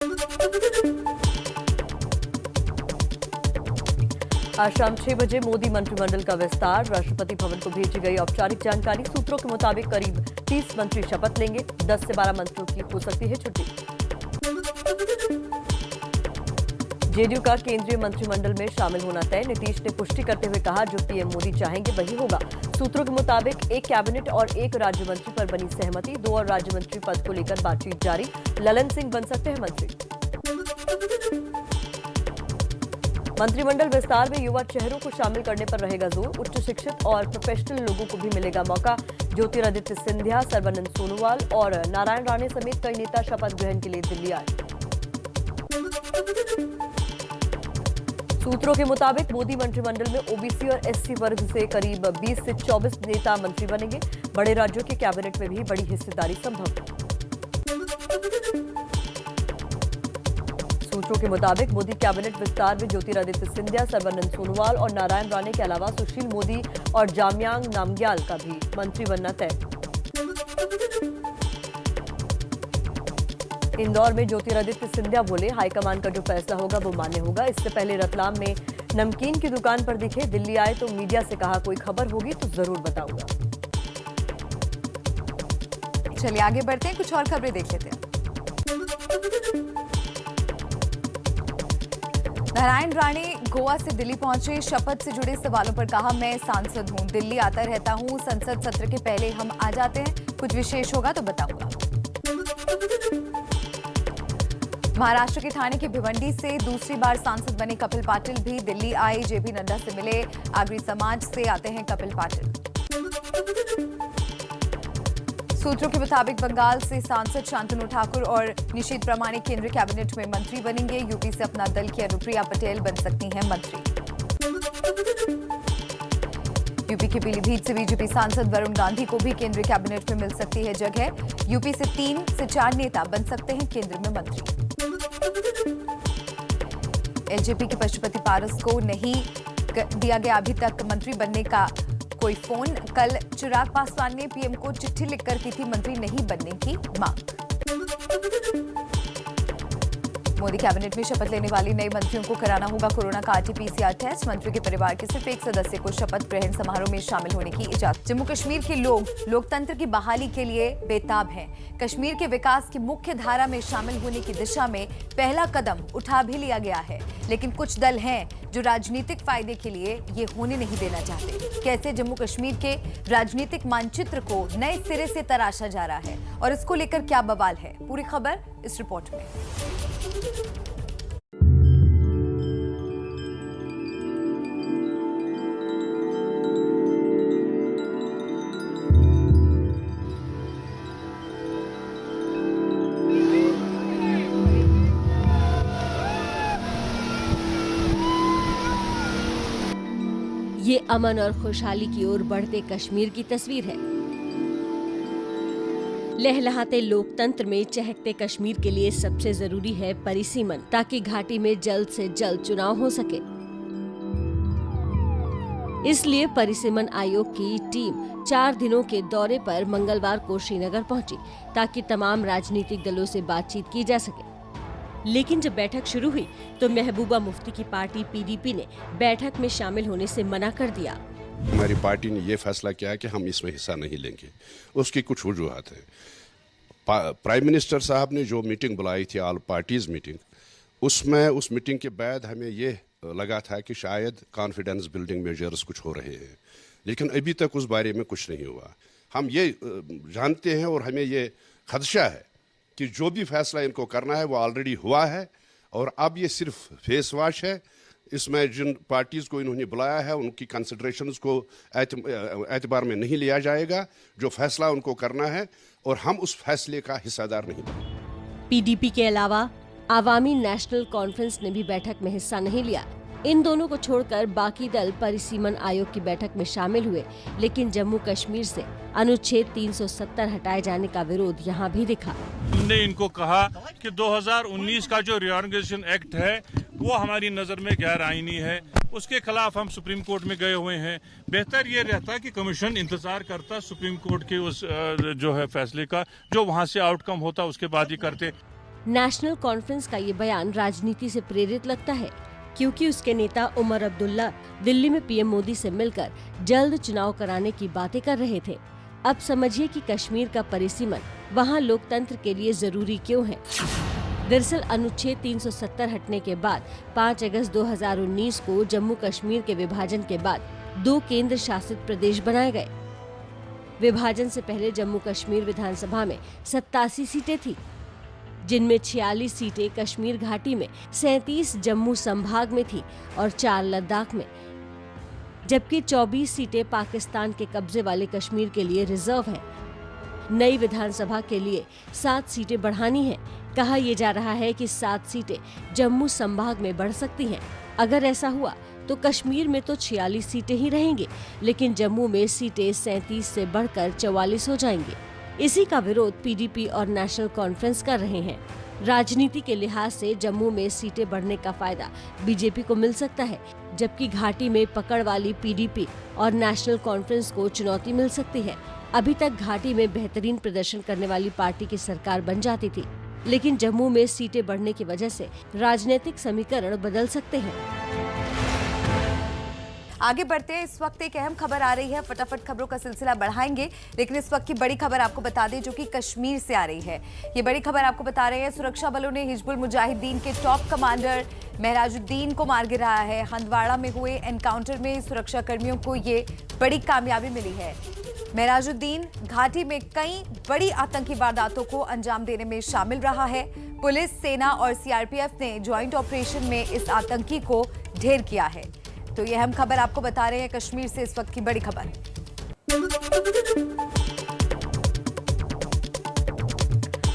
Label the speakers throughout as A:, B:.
A: आज शाम 6 बजे मोदी मंत्रिमंडल का विस्तार। राष्ट्रपति भवन को भेजी गई औपचारिक जानकारी। सूत्रों के मुताबिक करीब 30 मंत्री शपथ लेंगे। 10 से 12 मंत्रियों की हो सकती है छुट्टी। जेडीयू का केंद्रीय मंत्रिमंडल में शामिल होना तय। नीतीश ने पुष्टि करते हुए कहा, जो पीएम मोदी चाहेंगे वही होगा। सूत्रों के मुताबिक एक कैबिनेट और एक राज्य मंत्री पर बनी सहमति। 2 और राज्य मंत्री पद को लेकर बातचीत जारी। ललन सिंह बन सकते हैं मंत्री। मंत्रिमंडल विस्तार में युवा चेहरों को शामिल करने पर रहेगा जोर। उच्च शिक्षित और प्रोफेशनल लोगों को भी मिलेगा मौका। ज्योतिरादित्य सिंधिया, सर्बानंद सोनोवाल और नारायण राणे समेत कई नेता शपथ ग्रहण के लिए दिल्ली आए। सूत्रों के मुताबिक मोदी मंत्रिमंडल में ओबीसी और एससी वर्ग से करीब 20 से 24 नेता मंत्री बनेंगे। बड़े राज्यों के कैबिनेट में भी बड़ी हिस्सेदारी संभव। सूत्रों के मुताबिक मोदी कैबिनेट विस्तार में ज्योतिरादित्य सिंधिया, सर्बानंद सोनोवाल और नारायण राणे के अलावा सुशील मोदी और जामयांग नामग्याल का भी मंत्री बनना तय। इंदौर में ज्योतिरादित्य सिंधिया बोले, हाईकमान का जो फैसला होगा वो मान्य होगा। इससे पहले रतलाम में नमकीन की दुकान पर दिखे। दिल्ली आए तो मीडिया से कहा, कोई खबर होगी तो जरूर बताऊंगा।
B: चलिए आगे बढ़ते हैं, कुछ और खबरें देख लेते हैं। नारायण राणे गोवा से दिल्ली पहुंचे। शपथ से जुड़े सवालों पर कहा, मैं सांसद हूं, दिल्ली आता रहता हूं, संसद सत्र के पहले हम आ जाते हैं, कुछ विशेष होगा तो बताऊंगा। महाराष्ट्र के ठाणे के भिवंडी से दूसरी बार सांसद बने कपिल पाटिल भी दिल्ली आए। जेपी नड्डा से मिले। आगरी समाज से आते हैं कपिल पाटिल। सूत्रों के मुताबिक बंगाल से सांसद शांतनु ठाकुर और निशीथ प्रामाणिक केंद्रीय कैबिनेट में मंत्री बनेंगे। यूपी से अपना दल की अनुप्रिया पटेल बन सकती हैं मंत्री। यूपी के पीलीभीत से बीजेपी सांसद वरुण गांधी को भी केंद्रीय कैबिनेट में मिल सकती है जगह। यूपी से 3 से 4 नेता बन सकते हैं केंद्र में मंत्री। एलजेपी के पशुपति पारस को नहीं दिया गया अभी तक मंत्री बनने का कोई फोन। कल चिराग पासवान ने पीएम को चिट्ठी लिखकर की थी मंत्री नहीं बनने की मांग। मोदी कैबिनेट में शपथ लेने वाले नए मंत्रियों को कराना होगा कोरोना का आरटी-पीसीआर टेस्ट। मंत्री के परिवार के सिर्फ एक सदस्य को शपथ ग्रहण समारोह में शामिल होने की इजाजत। जम्मू कश्मीर के लोग लोकतंत्र की बहाली के लिए बेताब हैं। कश्मीर के विकास की मुख्य धारा में शामिल होने की दिशा में पहला कदम उठा भी लिया गया है, लेकिन कुछ दल हैं जो राजनीतिक फायदे के लिए ये होने नहीं देना चाहते। कैसे जम्मू कश्मीर के राजनीतिक मानचित्र को नए सिरे से तराशा जा रहा है और इसको लेकर क्या बवाल है, पूरी खबर इस रिपोर्ट में।
C: ये अमन और खुशहाली की ओर बढ़ते कश्मीर की तस्वीर है। लहलहाते लोकतंत्र में चहकते कश्मीर के लिए सबसे जरूरी है परिसीमन, ताकि घाटी में जल्द से जल्द चुनाव हो सके। इसलिए परिसीमन आयोग की टीम 4 दिनों के दौरे पर मंगलवार को श्रीनगर पहुंची, ताकि तमाम राजनीतिक दलों से बातचीत की जा सके। लेकिन जब बैठक शुरू हुई तो महबूबा मुफ्ती की पार्टी पीडीपी ने बैठक में शामिल होने से मना कर दिया।
D: हमारी पार्टी ने ये फैसला किया कि हम इसमें हिस्सा नहीं लेंगे। उसकी कुछ वजूहत है। प्राइम मिनिस्टर साहब ने जो मीटिंग बुलाई थी, ऑल पार्टीज मीटिंग, उसमें उस मीटिंग के बाद हमें ये लगा था कि शायद कॉन्फिडेंस बिल्डिंग मेजर्स कुछ हो रहे हैं, लेकिन अभी तक उस बारे में कुछ नहीं हुआ। हम ये जानते हैं और हमें ये खदशा है कि जो भी फैसला इनको करना है वो ऑलरेडी हुआ है और अब ये सिर्फ फेस वॉश है। इसमें जिन पार्टीज को इन्होंने बुलाया है उनकी कंसिडरेशंस को एतबार में नहीं लिया जाएगा। जो फैसला उनको करना है और हम उस फैसले का हिस्सेदार नहीं बनेंगे।
C: पीडीपी के अलावा आवामी नेशनल कॉन्फ्रेंस ने भी बैठक में हिस्सा नहीं लिया। इन दोनों को छोड़कर बाकी दल परिसीमन आयोग की बैठक में शामिल हुए, लेकिन जम्मू कश्मीर से अनुच्छेद 370 हटाए जाने का विरोध यहाँ भी दिखा।
E: हमने इनको कहा कि 2019 का जो रिऑर्गेनाइजेशन एक्ट है वो हमारी नजर में गैर आईनी है, उसके खिलाफ हम सुप्रीम कोर्ट में गए हुए हैं। बेहतर ये रहता कि कमीशन इंतजार करता सुप्रीम कोर्ट के उस जो है फैसले का, जो वहाँ से आउटकम होता उसके बाद ही करते।
C: नेशनल कॉन्फ्रेंस का ये बयान राजनीति से प्रेरित लगता है, क्योंकि उसके नेता उमर अब्दुल्ला दिल्ली में पीएम मोदी से मिलकर जल्द चुनाव कराने की बातें कर रहे थे। अब समझिए कि कश्मीर का परिसीमन वहां लोकतंत्र के लिए जरूरी क्यों है। दरअसल अनुच्छेद 370 हटने के बाद 5 अगस्त 2019 को जम्मू कश्मीर के विभाजन के बाद 2 केंद्र शासित प्रदेश बनाए गए। विभाजन से पहले जम्मू कश्मीर विधानसभा में 87 सीटें थी, जिनमें 46 सीटें कश्मीर घाटी में, 37 जम्मू संभाग में थी और 4 लद्दाख में, जबकि 24 सीटें पाकिस्तान के कब्जे वाले कश्मीर के लिए रिजर्व है। नई विधानसभा के लिए 7 सीटें बढ़ानी है। कहा यह जा रहा है कि 7 सीटें जम्मू संभाग में बढ़ सकती हैं। अगर ऐसा हुआ तो कश्मीर में तो 46 सीटें ही रहेंगी, लेकिन जम्मू में सीटें 37 से बढ़कर 44 हो जाएंगी। इसी का विरोध पीडीपी और नेशनल कॉन्फ्रेंस कर रहे हैं। राजनीति के लिहाज से जम्मू में सीटें बढ़ने का फायदा बीजेपी को मिल सकता है, जबकि घाटी में पकड़ वाली पीडीपी और नेशनल कॉन्फ्रेंस को चुनौती मिल सकती है। अभी तक घाटी में बेहतरीन प्रदर्शन करने वाली पार्टी की सरकार बन जाती थी, लेकिन जम्मू में सीटें बढ़ने की वजह से राजनीतिक समीकरण बदल सकते हैं।
B: आगे बढ़ते हैं। इस वक्त एक अहम खबर आ रही है, फटाफट खबरों का सिलसिला बढ़ाएंगे, लेकिन इस वक्त की बड़ी खबर आपको बता दें जो कि कश्मीर से आ रही है। ये बड़ी खबर आपको बता रहे हैं, सुरक्षा बलों ने हिजबुल मुजाहिदीन के टॉप कमांडर महराजुद्दीन को मार गिराया है। हंदवाड़ा में हुए एनकाउंटर में सुरक्षा कर्मियों को ये बड़ी कामयाबी मिली है। महराजुद्दीन घाटी में कई बड़ी आतंकी वारदातों को अंजाम देने में शामिल रहा है। पुलिस, सेना और सीआरपीएफ ने ज्वाइंट ऑपरेशन में इस आतंकी को ढेर किया है। तो ये अहम खबर आपको बता रहे हैं कश्मीर से, इस वक्त की बड़ी खबर।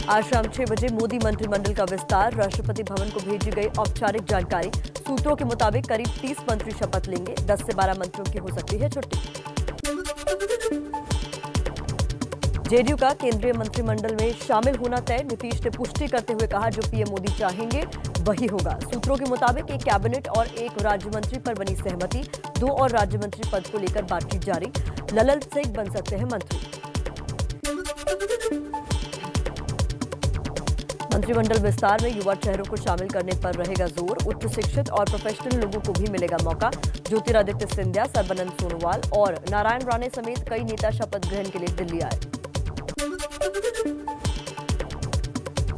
A: आज शाम 6 बजे मोदी मंत्रिमंडल का विस्तार, राष्ट्रपति भवन को भेजी गई औपचारिक जानकारी। सूत्रों के मुताबिक करीब 30 मंत्री शपथ लेंगे। 10 से 12 मंत्रियों की हो सकती है छुट्टी। जेडीयू का केंद्रीय मंत्रिमंडल में शामिल होना तय, नीतीश ने पुष्टि करते हुए कहा जो पीएम मोदी चाहेंगे वही होगा। सूत्रों के मुताबिक एक कैबिनेट और एक राज्य मंत्री पर बनी सहमति। 2 और राज्य मंत्री पद को लेकर बातचीत जारी। ललन सिंह बन सकते हैं मंत्री। मंत्रिमंडल विस्तार में युवा चेहरों को शामिल करने पर रहेगा जोर। उच्च शिक्षित और प्रोफेशनल लोगों को भी मिलेगा मौका। ज्योतिरादित्य सिंधिया, सर्बानंद सोनोवाल और नारायण राणे समेत कई नेता शपथ ग्रहण के लिए दिल्ली आए।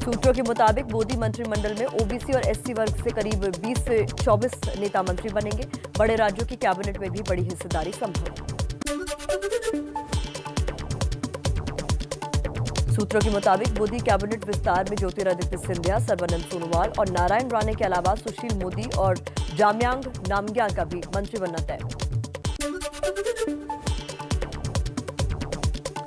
A: सूत्रों के मुताबिक मोदी मंत्रिमंडल में ओबीसी और एससी वर्ग से करीब 20 से 24 नेता मंत्री बनेंगे। बड़े राज्यों की कैबिनेट में भी बड़ी हिस्सेदारी संभव। सूत्रों के मुताबिक मोदी कैबिनेट विस्तार में ज्योतिरादित्य सिंधिया, सर्बानंद सोनोवाल और नारायण राणे के अलावा सुशील मोदी और जामयांग नामग्याल का भी मंत्री बनना तय।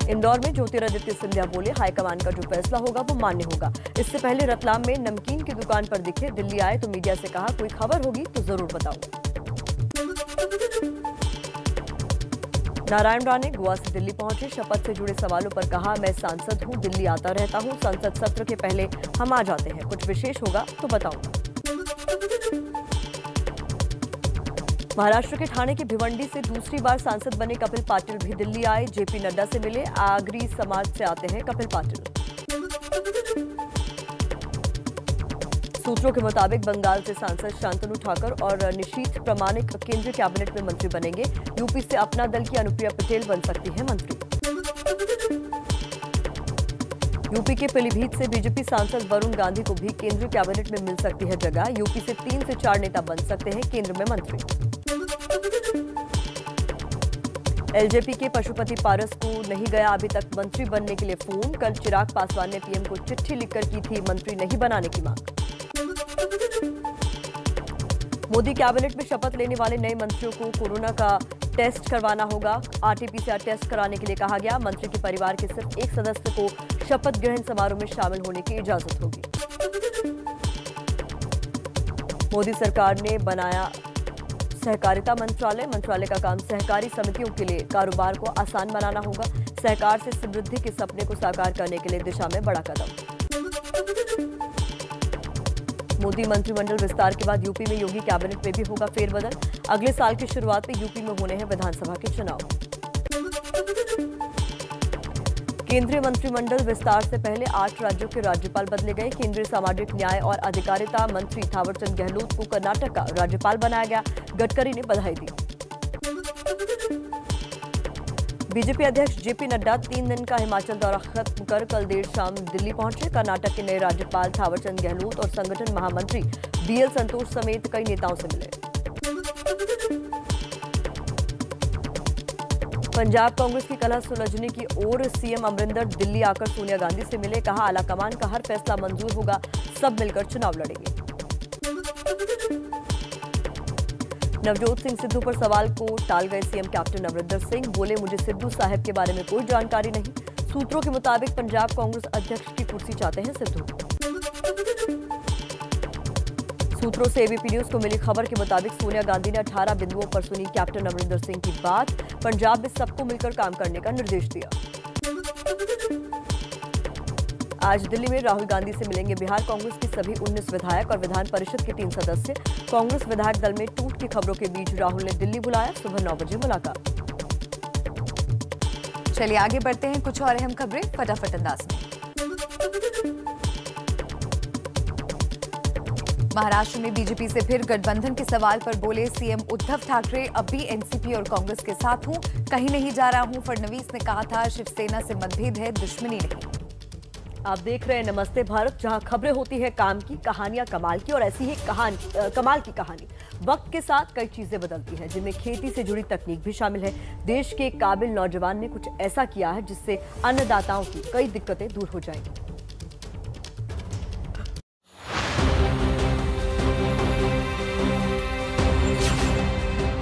A: इंदौर में ज्योतिरादित्य सिंधिया बोले, हाईकमान का जो फैसला होगा वो मान्य होगा। इससे पहले रतलाम में नमकीन की दुकान पर दिखे, दिल्ली आए तो मीडिया से कहा कोई खबर होगी तो जरूर बताऊंगा। नारायण राणे गोवा से दिल्ली पहुंचे, शपथ से जुड़े सवालों पर कहा मैं सांसद हूं, दिल्ली आता रहता हूं, संसद सत्र के पहले हम आ जाते हैं, कुछ विशेष होगा तो बताऊंगा। महाराष्ट्र के ठाणे के भिवंडी से दूसरी बार सांसद बने कपिल पाटिल भी दिल्ली आए, जेपी नड्डा से मिले। आगरी समाज से आते हैं कपिल पाटिल। सूत्रों के मुताबिक बंगाल से सांसद शांतनु ठाकर और निशीथ प्रामाणिक केंद्रीय कैबिनेट में मंत्री बनेंगे। यूपी से अपना दल की अनुप्रिया पटेल बन सकती है मंत्री। यूपी के पीलीभीत से बीजेपी सांसद वरुण गांधी को भी केंद्रीय कैबिनेट में मिल सकती है जगह। यूपी से 3 से 4 नेता बन सकते हैं केंद्र में मंत्री। एलजेपी के पशुपति पारस को नहीं गया अभी तक मंत्री बनने के लिए फोन। कल चिराग पासवान ने पीएम को चिट्ठी लिखकर की थी मंत्री नहीं बनाने की मांग। मोदी कैबिनेट में शपथ लेने वाले नए मंत्रियों को कोरोना का टेस्ट करवाना होगा। आरटी-पीसीआर टेस्ट कराने के लिए कहा गया। मंत्री के परिवार के सिर्फ एक सदस्य को शपथ ग्रहण समारोह में शामिल होने की इजाजत होगी। मोदी सरकार ने बनाया सहकारिता मंत्रालय का काम सहकारी समितियों के लिए कारोबार को आसान बनाना होगा। सहकार से समृद्धि के सपने को साकार करने के लिए दिशा में बड़ा कदम। मोदी मंत्रिमंडल विस्तार के बाद यूपी में योगी कैबिनेट में भी होगा फेरबदल। अगले साल की शुरुआत में यूपी में होने हैं विधानसभा के चुनाव। केंद्रीय मंत्रिमंडल विस्तार से पहले 8 राज्यों के राज्यपाल बदले गए। केंद्रीय सामाजिक न्याय और अधिकारिता मंत्री थावरचंद गहलोत को कर्नाटक का राज्यपाल बनाया गया। गडकरी ने बधाई दी। बीजेपी अध्यक्ष जेपी नड्डा 3 दिन का हिमाचल दौरा खत्म कर कल देर शाम दिल्ली पहुंचे। कर्नाटक के नए राज्यपाल थावरचंद गहलोत और संगठन महामंत्री बीएल संतोष समेत कई नेताओं से मिले। पंजाब कांग्रेस की कलह सुलझने की ओर सीएम अमरिंदर दिल्ली आकर सोनिया गांधी से मिले। कहा, आलाकमान का हर फैसला मंजूर होगा, सब मिलकर चुनाव लड़ेंगे। नवजोत सिंह सिद्धू पर सवाल को टाल गए सीएम कैप्टन अमरिंदर सिंह। बोले, मुझे सिद्धू साहब के बारे में कोई जानकारी नहीं। सूत्रों के मुताबिक पंजाब कांग्रेस अध्यक्ष की कुर्सी चाहते हैं सिद्धू। सूत्रों से एबीपी न्यूज को मिली खबर के मुताबिक सोनिया गांधी ने 18 बिंदुओं पर सुनी कैप्टन अमरिंदर सिंह की बात। पंजाब में सबको मिलकर काम करने का निर्देश दिया। आज दिल्ली में राहुल गांधी से मिलेंगे बिहार कांग्रेस के सभी 19 विधायक और विधान परिषद के 3 सदस्य। कांग्रेस विधायक दल में टूट की खबरों के बीच राहुल ने दिल्ली बुलाया। सुबह 9 बजे मुलाकात।
B: चलिए आगे बढ़ते हैं, कुछ और अहम खबरें फटाफट अंदाज में। महाराष्ट्र में बीजेपी से फिर गठबंधन के सवाल पर बोले सीएम उद्धव ठाकरे, अब भी एनसीपी और कांग्रेस के साथ हूं, कहीं नहीं जा रहा हूं। फडणवीस ने कहा था, शिवसेना से मतभेद है, दुश्मनी नहीं।
A: आप देख रहे हैं नमस्ते भारत, जहां खबरें होती है काम की, कहानियां कमाल की, और ऐसी ही कमाल की कहानी वक्त के साथ कई चीजें बदलती हैं, जिनमें खेती से जुड़ी तकनीक भी शामिल है। देश के एक काबिल नौजवान ने कुछ ऐसा किया है जिससे अन्नदाताओं की कई दिक्कतें दूर हो जाएंगी।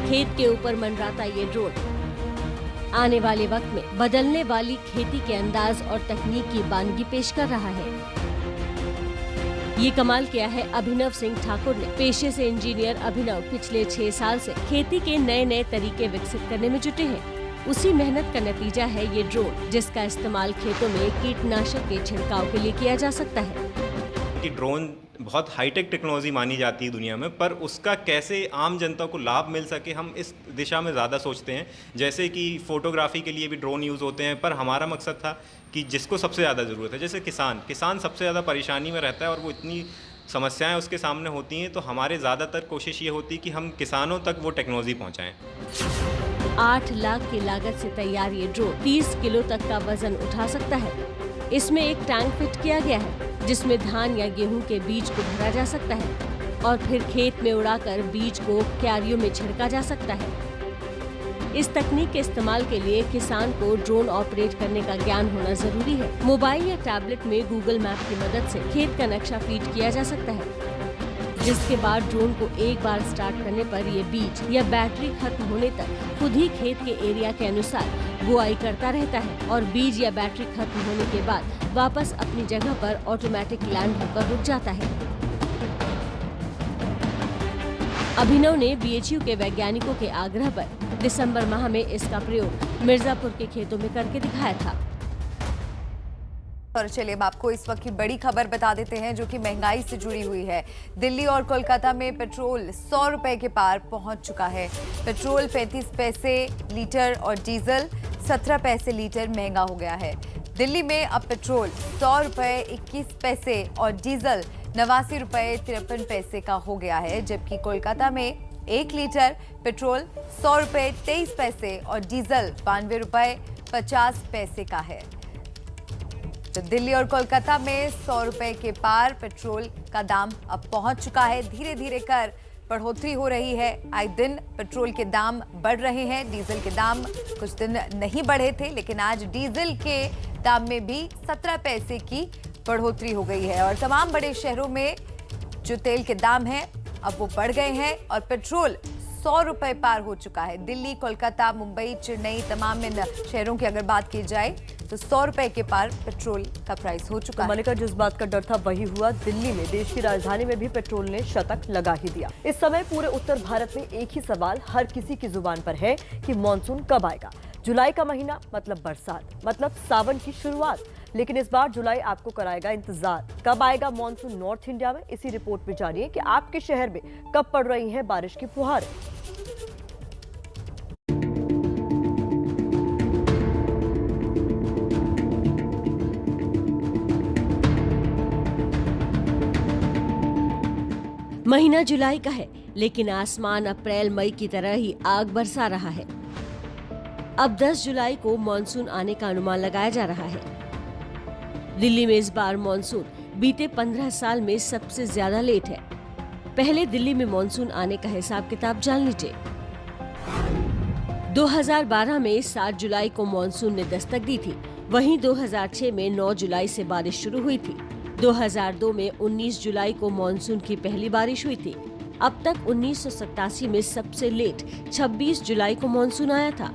C: खेत के ऊपर मंडराता ये ड्रोन आने वाले वक्त में बदलने वाली खेती के अंदाज और तकनीक की बानगी पेश कर रहा है। ये कमाल किया है अभिनव सिंह ठाकुर ने। पेशे से इंजीनियर अभिनव पिछले 6 साल से खेती के नए नए तरीके विकसित करने में जुटे हैं। उसी मेहनत का नतीजा है ये ड्रोन, जिसका इस्तेमाल खेतों में कीटनाशक के छिड़काव के लिए किया जा सकता है।
F: कि ड्रोन बहुत हाईटेक टेक्नोलॉजी मानी जाती है दुनिया में, पर उसका कैसे आम जनता को लाभ मिल सके, हम इस दिशा में ज़्यादा सोचते हैं। जैसे कि फ़ोटोग्राफी के लिए भी ड्रोन यूज़ होते हैं, पर हमारा मकसद था कि जिसको सबसे ज़्यादा ज़रूरत है, जैसे किसान सबसे ज़्यादा परेशानी में रहता है और वो इतनी समस्याएं उसके सामने होती हैं, तो हमारे ज़्यादातर कोशिश ये होती है कि हम किसानों तक वो टेक्नोलॉजी पहुँचाएँ।
C: 8 लाख की लागत से तैयार ये ड्रोन 30 किलो तक का वजन उठा सकता है। इसमें एक टैंक फिट किया गया है, जिसमें धान या गेहूं के बीज को भरा जा सकता है और फिर खेत में उड़ाकर बीज को क्यारियों में छिड़का जा सकता है। इस तकनीक के इस्तेमाल के लिए किसान को ड्रोन ऑपरेट करने का ज्ञान होना जरूरी है। मोबाइल या टैबलेट में गूगल मैप की मदद से खेत का नक्शा फीड किया जा सकता है, जिसके बाद ड्रोन को एक बार स्टार्ट करने पर ये बीज या बैटरी खत्म होने तक खुद ही खेत के एरिया के अनुसार बुआई करता रहता है और बीज या बैटरी खत्म होने के बाद वापस अपनी जगह पर ऑटोमेटिक लैंड होकर रुक जाता है। अभिनव ने बीएचयू के वैज्ञानिकों के आग्रह पर दिसंबर माह में इसका प्रयोग मिर्जापुर के खेतों में करके दिखाया था।
B: और चलिए अब आपको इस वक्त की बड़ी खबर बता देते हैं, जो कि महंगाई से जुड़ी हुई है। दिल्ली और कोलकाता में पेट्रोल 100 रुपए के पार पहुंच चुका है। पेट्रोल 35 पैसे लीटर और डीजल 17 पैसे लीटर महंगा हो गया है। दिल्ली में अब पेट्रोल 100 रुपए 21 पैसे और डीजल 89 रुपए 53 पैसे का हो गया है, जबकि कोलकाता में 1 लीटर पेट्रोल 100 रुपए 23 पैसे और डीजल 92 रुपए 50 पैसे का है। तो दिल्ली और कोलकाता में 100 रुपए के पार पेट्रोल का दाम अब पहुंच चुका है। धीरे धीरे कर बढ़ोतरी हो रही है। आए दिन पेट्रोल के दाम बढ़ रहे हैं। डीजल के दाम कुछ दिन नहीं बढ़े थे, लेकिन आज डीजल के दाम में भी 17 पैसे की बढ़ोतरी हो गई है और तमाम बड़े शहरों में जो तेल के दाम हैं अब वो बढ़ गए हैं और पेट्रोल 100 रुपए पार हो चुका है। दिल्ली, कोलकाता, मुंबई, चेन्नई, तमाम इन शहरों की अगर बात की जाए तो 100 रुपए के पार पेट्रोल का प्राइस हो चुका है।
A: मलिका, जिस बात का डर था वही हुआ। दिल्ली में, देश की राजधानी में भी पेट्रोल ने शतक लगा ही दिया। इस समय पूरे उत्तर भारत में एक ही सवाल हर किसी की जुबान पर है कि मानसून कब आएगा। जुलाई का महीना मतलब बरसात, मतलब सावन की शुरुआत। लेकिन इस बार जुलाई आपको कराएगा इंतजार। कब आएगा मानसून नॉर्थ इंडिया में? इसी रिपोर्ट में जानिए कि आपके शहर में कब पड़ रही है बारिश की फुहारें।
C: महीना जुलाई का है, लेकिन आसमान अप्रैल मई की तरह ही आग बरसा रहा है। अब 10 जुलाई को मॉनसून आने का अनुमान लगाया जा रहा है। दिल्ली में इस बार मॉनसून बीते 15 साल में सबसे ज्यादा लेट है। पहले दिल्ली में मॉनसून आने का हिसाब किताब जान लीजिए। 2012 में 7 जुलाई को मॉनसून ने दस्तक दी थी। वहीं 2006 में 9 जुलाई से बारिश शुरू हुई थी। 2002 में 19 जुलाई को मॉनसून की पहली बारिश हुई थी। अब तक 1987 में सबसे लेट 26 जुलाई को मॉनसून आया था।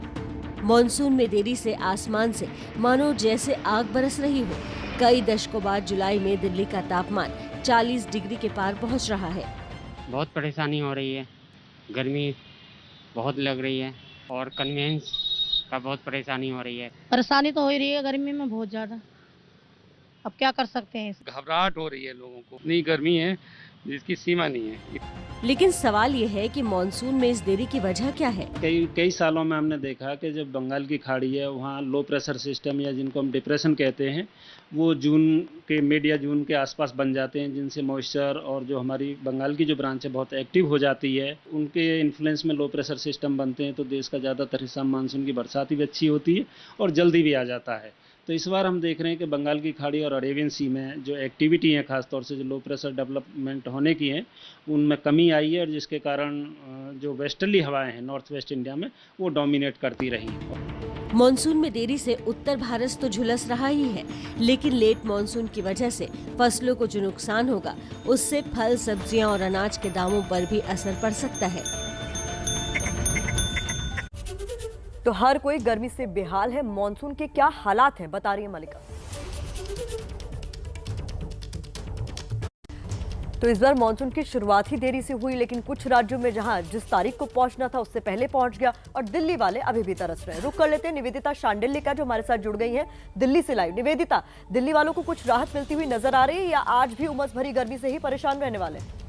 C: मॉनसून में देरी से आसमान से मानो जैसे आग बरस रही हो। कई दशकों बाद जुलाई में दिल्ली का तापमान 40 डिग्री के पार पहुंच रहा है।
G: बहुत परेशानी हो रही है, गर्मी बहुत लग रही है और कन्वेंस का बहुत परेशानी हो रही है।
H: परेशानी तो हो ही रही है गर्मी में बहुत ज़्यादा। अब क्या कर सकते हैं।
I: घबराहट हो रही है लोगों को, इतनी गर्मी है जिसकी सीमा नहीं है।
C: लेकिन सवाल ये है कि मॉनसून में इस देरी की वजह क्या है।
J: कई सालों में हमने देखा कि जब बंगाल की खाड़ी है वहाँ लो प्रेशर सिस्टम या जिनको हम डिप्रेशन कहते हैं वो मिड या जून के आसपास बन जाते हैं, जिनसे मॉइस्चर और जो हमारी बंगाल की जो ब्रांच है बहुत एक्टिव हो जाती है। उनके इन्फ्लुएंस में लो प्रेशर सिस्टम बनते हैं तो देश का ज़्यादातर हिस्सा मानसून की बरसात भी अच्छी होती है और जल्दी भी आ जाता है। तो इस बार हम देख रहे हैं कि बंगाल की खाड़ी और अरेबियन सी में जो एक्टिविटी है, खासतौर से जो लो प्रेशर डेवलपमेंट होने की है, उनमें कमी आई है और जिसके कारण जो वेस्टर्ली हवाएं हैं नॉर्थ वेस्ट इंडिया में वो डोमिनेट करती रही हैं।
C: मॉनसून में देरी से उत्तर भारत तो झुलस रहा ही है, लेकिन लेट मॉनसून की वजह से फसलों को जो नुकसान होगा उससे फल, सब्जियां और अनाज के दामों पर भी असर पड़ सकता है।
A: तो हर कोई गर्मी से बेहाल है। मॉनसून के क्या हालात हैं, बता रही है मलिका। तो इस बार मॉनसून की शुरुआत ही देरी से हुई, लेकिन कुछ राज्यों में जहां जिस तारीख को पहुंचना था उससे पहले पहुंच गया और दिल्ली वाले अभी भी तरस रहे हैं। रुक कर लेते हैं निवेदिता शांडिल्य का, जो हमारे साथ जुड़ गई है दिल्ली से लाइव। निवेदिता, दिल्ली वालों को कुछ राहत मिलती हुई नजर आ रही है या आज भी उमस भरी गर्मी से ही परेशान रहने वाले हैं?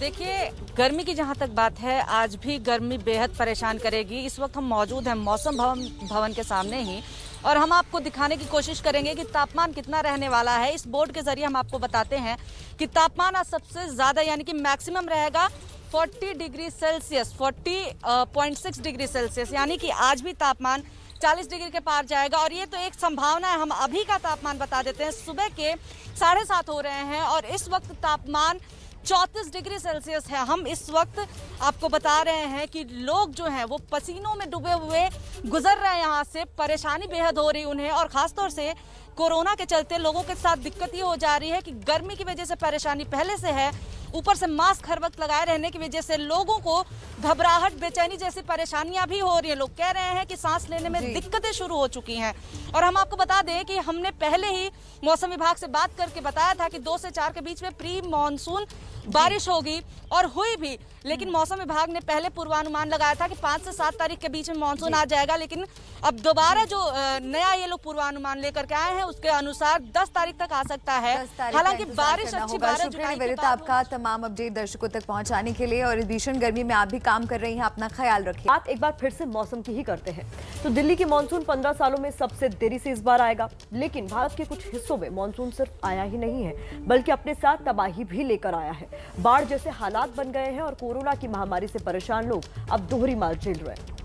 K: देखिए, गर्मी की जहां तक बात है, आज भी गर्मी बेहद परेशान करेगी। इस वक्त हम मौजूद हैं मौसम भवन के सामने ही और हम आपको दिखाने की कोशिश करेंगे कि तापमान कितना रहने वाला है। इस बोर्ड के जरिए हम आपको बताते हैं कि तापमान आज सबसे ज़्यादा यानी कि मैक्सिमम रहेगा 40 डिग्री सेल्सियस, 40.6 डिग्री सेल्सियस, यानी कि आज भी तापमान 40 डिग्री के पार जाएगा। और ये तो एक संभावना है। हम अभी का तापमान बता देते हैं। सुबह के 7:30 हो रहे हैं और इस वक्त तापमान 34 डिग्री सेल्सियस है। हम इस वक्त आपको बता रहे हैं कि लोग जो हैं वो पसीनों में डूबे हुए गुजर रहे हैं यहाँ से। परेशानी बेहद हो रही उन्हें और ख़ासतौर से कोरोना के चलते लोगों के साथ दिक्कत ये हो जा रही है कि गर्मी की वजह से परेशानी पहले से है, ऊपर से मास्क हर वक्त लगाए रहने की वजह से लोगों को घबराहट, बेचैनी जैसी परेशानियां भी हो रही है। लोग कह रहे हैं कि सांस लेने में दिक्कतें शुरू हो चुकी हैं। और हम आपको बता दें कि हमने पहले ही मौसम विभाग से बात करके बताया था कि 2 से 4 के बीच में प्री मानसून बारिश होगी और हुई भी, लेकिन मौसम विभाग ने पहले पूर्वानुमान लगाया था कि 5 से 7 तारीख के बीच में मानसून आ जाएगा। लेकिन अब दोबारा जो नया ये लोग पूर्वानुमान लेकर के आए हैं उसके अनुसार 10 तारीख तक आ सकता है। हालांकि बारिश अच्छी बारिश।
B: आपका तमाम अपडेट दर्शकों तक पहुंचाने के लिए और इस भीषण गर्मी में आप भी काम कर रही हैं, अपना ख्याल रखिए।
A: बात एक बार फिर से मौसम की ही करते हैं। तो दिल्ली की मॉनसून 15 सालों में सबसे देरी से इस बार आएगा, लेकिन भारत के कुछ हिस्सों में मॉनसून सिर्फ आया ही नहीं है बल्कि अपने साथ तबाही भी लेकर आया है। बाढ़ जैसे हालात बन गए हैं और कोरोना की महामारी से परेशान लोग अब दोहरी मार झेल रहे हैं।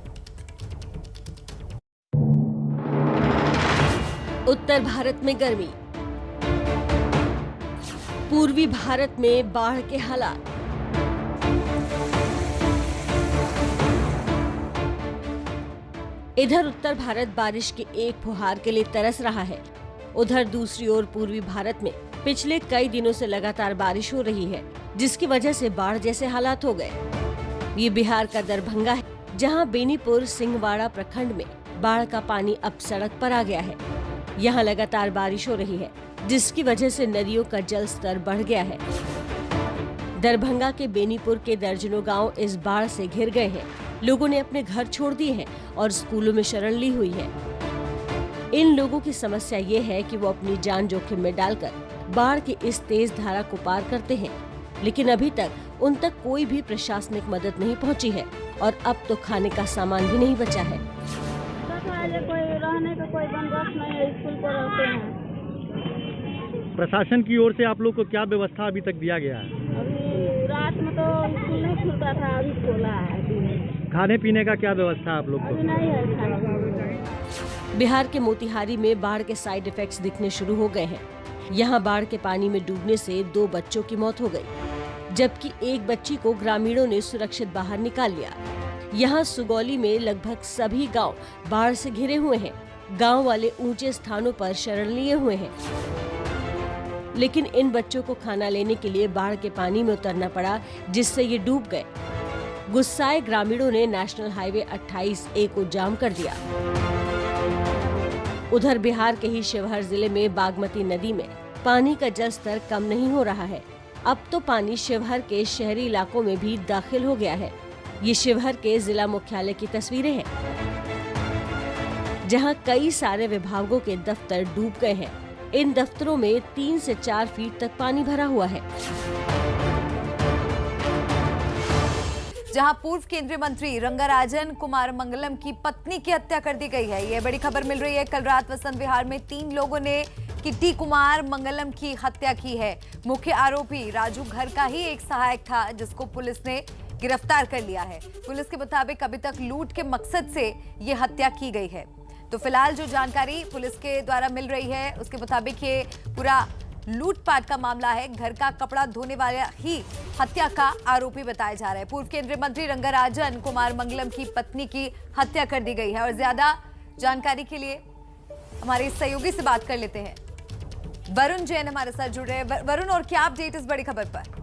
C: उत्तर भारत में गर्मी, पूर्वी भारत में बाढ़ के हालात। इधर उत्तर भारत बारिश के एक फुहार के लिए तरस रहा है, उधर दूसरी ओर पूर्वी भारत में पिछले कई दिनों से लगातार बारिश हो रही है, जिसकी वजह से बाढ़ जैसे हालात हो गए। ये बिहार का दरभंगा है, जहां बेनीपुर सिंहवाड़ा प्रखंड में बाढ़ का पानी अब सड़क पर आ गया है। यहाँ लगातार बारिश हो रही है, जिसकी वजह से नदियों का जल स्तर बढ़ गया है। दरभंगा के बेनीपुर के दर्जनों गांव इस बाढ़ से घिर गए हैं। लोगों ने अपने घर छोड़ दिए हैं और स्कूलों में शरण ली हुई है। इन लोगों की समस्या ये है कि वो अपनी जान जोखिम में डालकर बाढ़ की इस तेज धारा को पार करते हैं, लेकिन अभी तक उन तक कोई भी प्रशासनिक मदद नहीं पहुंची है और अब तो खाने का सामान भी नहीं बचा है।
H: कोई रहने का कोई बंदोबस्त नहीं है, स्कूल पर रहते हैं।
L: प्रशासन की ओर से आप लोग को क्या व्यवस्था अभी तक दिया गया है?
H: अभी रात में तो स्कूल नहीं खुलता था, अभी खोला है।
L: खाने पीने का क्या व्यवस्था है आप लोग को?
H: अभी नहीं है खाने।
C: बिहार के मोतिहारी में बाढ़ के साइड इफेक्ट्स दिखने शुरू हो गए हैं। यहाँ बाढ़ के पानी में डूबने से 2 बच्चों की मौत हो गई, जबकि एक बच्ची को ग्रामीणों ने सुरक्षित बाहर निकाल लिया। यहाँ सुगौली में लगभग सभी गांव बाढ़ से घिरे हुए हैं। गांव वाले ऊंचे स्थानों पर शरण लिए हुए हैं, लेकिन इन बच्चों को खाना लेने के लिए बाढ़ के पानी में उतरना पड़ा, जिससे ये डूब गए। गुस्साए ग्रामीणों ने नेशनल हाईवे 28A को जाम कर दिया। उधर बिहार के ही शिवहर जिले में बागमती नदी में पानी का जल स्तर कम नहीं हो रहा है। अब तो पानी शिवहर के शहरी इलाकों में भी दाखिल हो गया है। ये शिवहर के जिला मुख्यालय की तस्वीरें हैं, जहां कई सारे विभागों के दफ्तर डूब गए हैं। इन दफ्तरों में 3 से 4 फीट तक पानी भरा हुआ है।
B: जहां पूर्व केंद्रीय मंत्री रंगाराजन कुमार मंगलम की पत्नी की हत्या कर दी गई है। यह बड़ी खबर मिल रही है। कल रात वसंत विहार में 3 लोगों ने किट्टी कुमार मंगलम की हत्या की है। मुख्य आरोपी राजू घर का ही एक सहायक था, जिसको पुलिस ने गिरफ्तार कर लिया है। पुलिस के मुताबिक अभी तक लूट के मकसद से ये हत्या की गई है। तो फिलहाल जो जानकारी पुलिस के द्वारा मिल रही है, उसके मुताबिक ये पूरा लूटपाट का मामला है। घर का कपड़ा धोने वाला ही हत्या का आरोपी बताया जा रहा है। पूर्व केंद्रीय मंत्री रंगाराजन कुमार मंगलम की पत्नी की हत्या कर दी गई है। और ज्यादा जानकारी के लिए हमारे सहयोगी से बात कर लेते हैं। वरुण जैन हमारे साथ जुड़ रहे हैं। वरुण, और क्या अपडेट इस बड़ी खबर पर?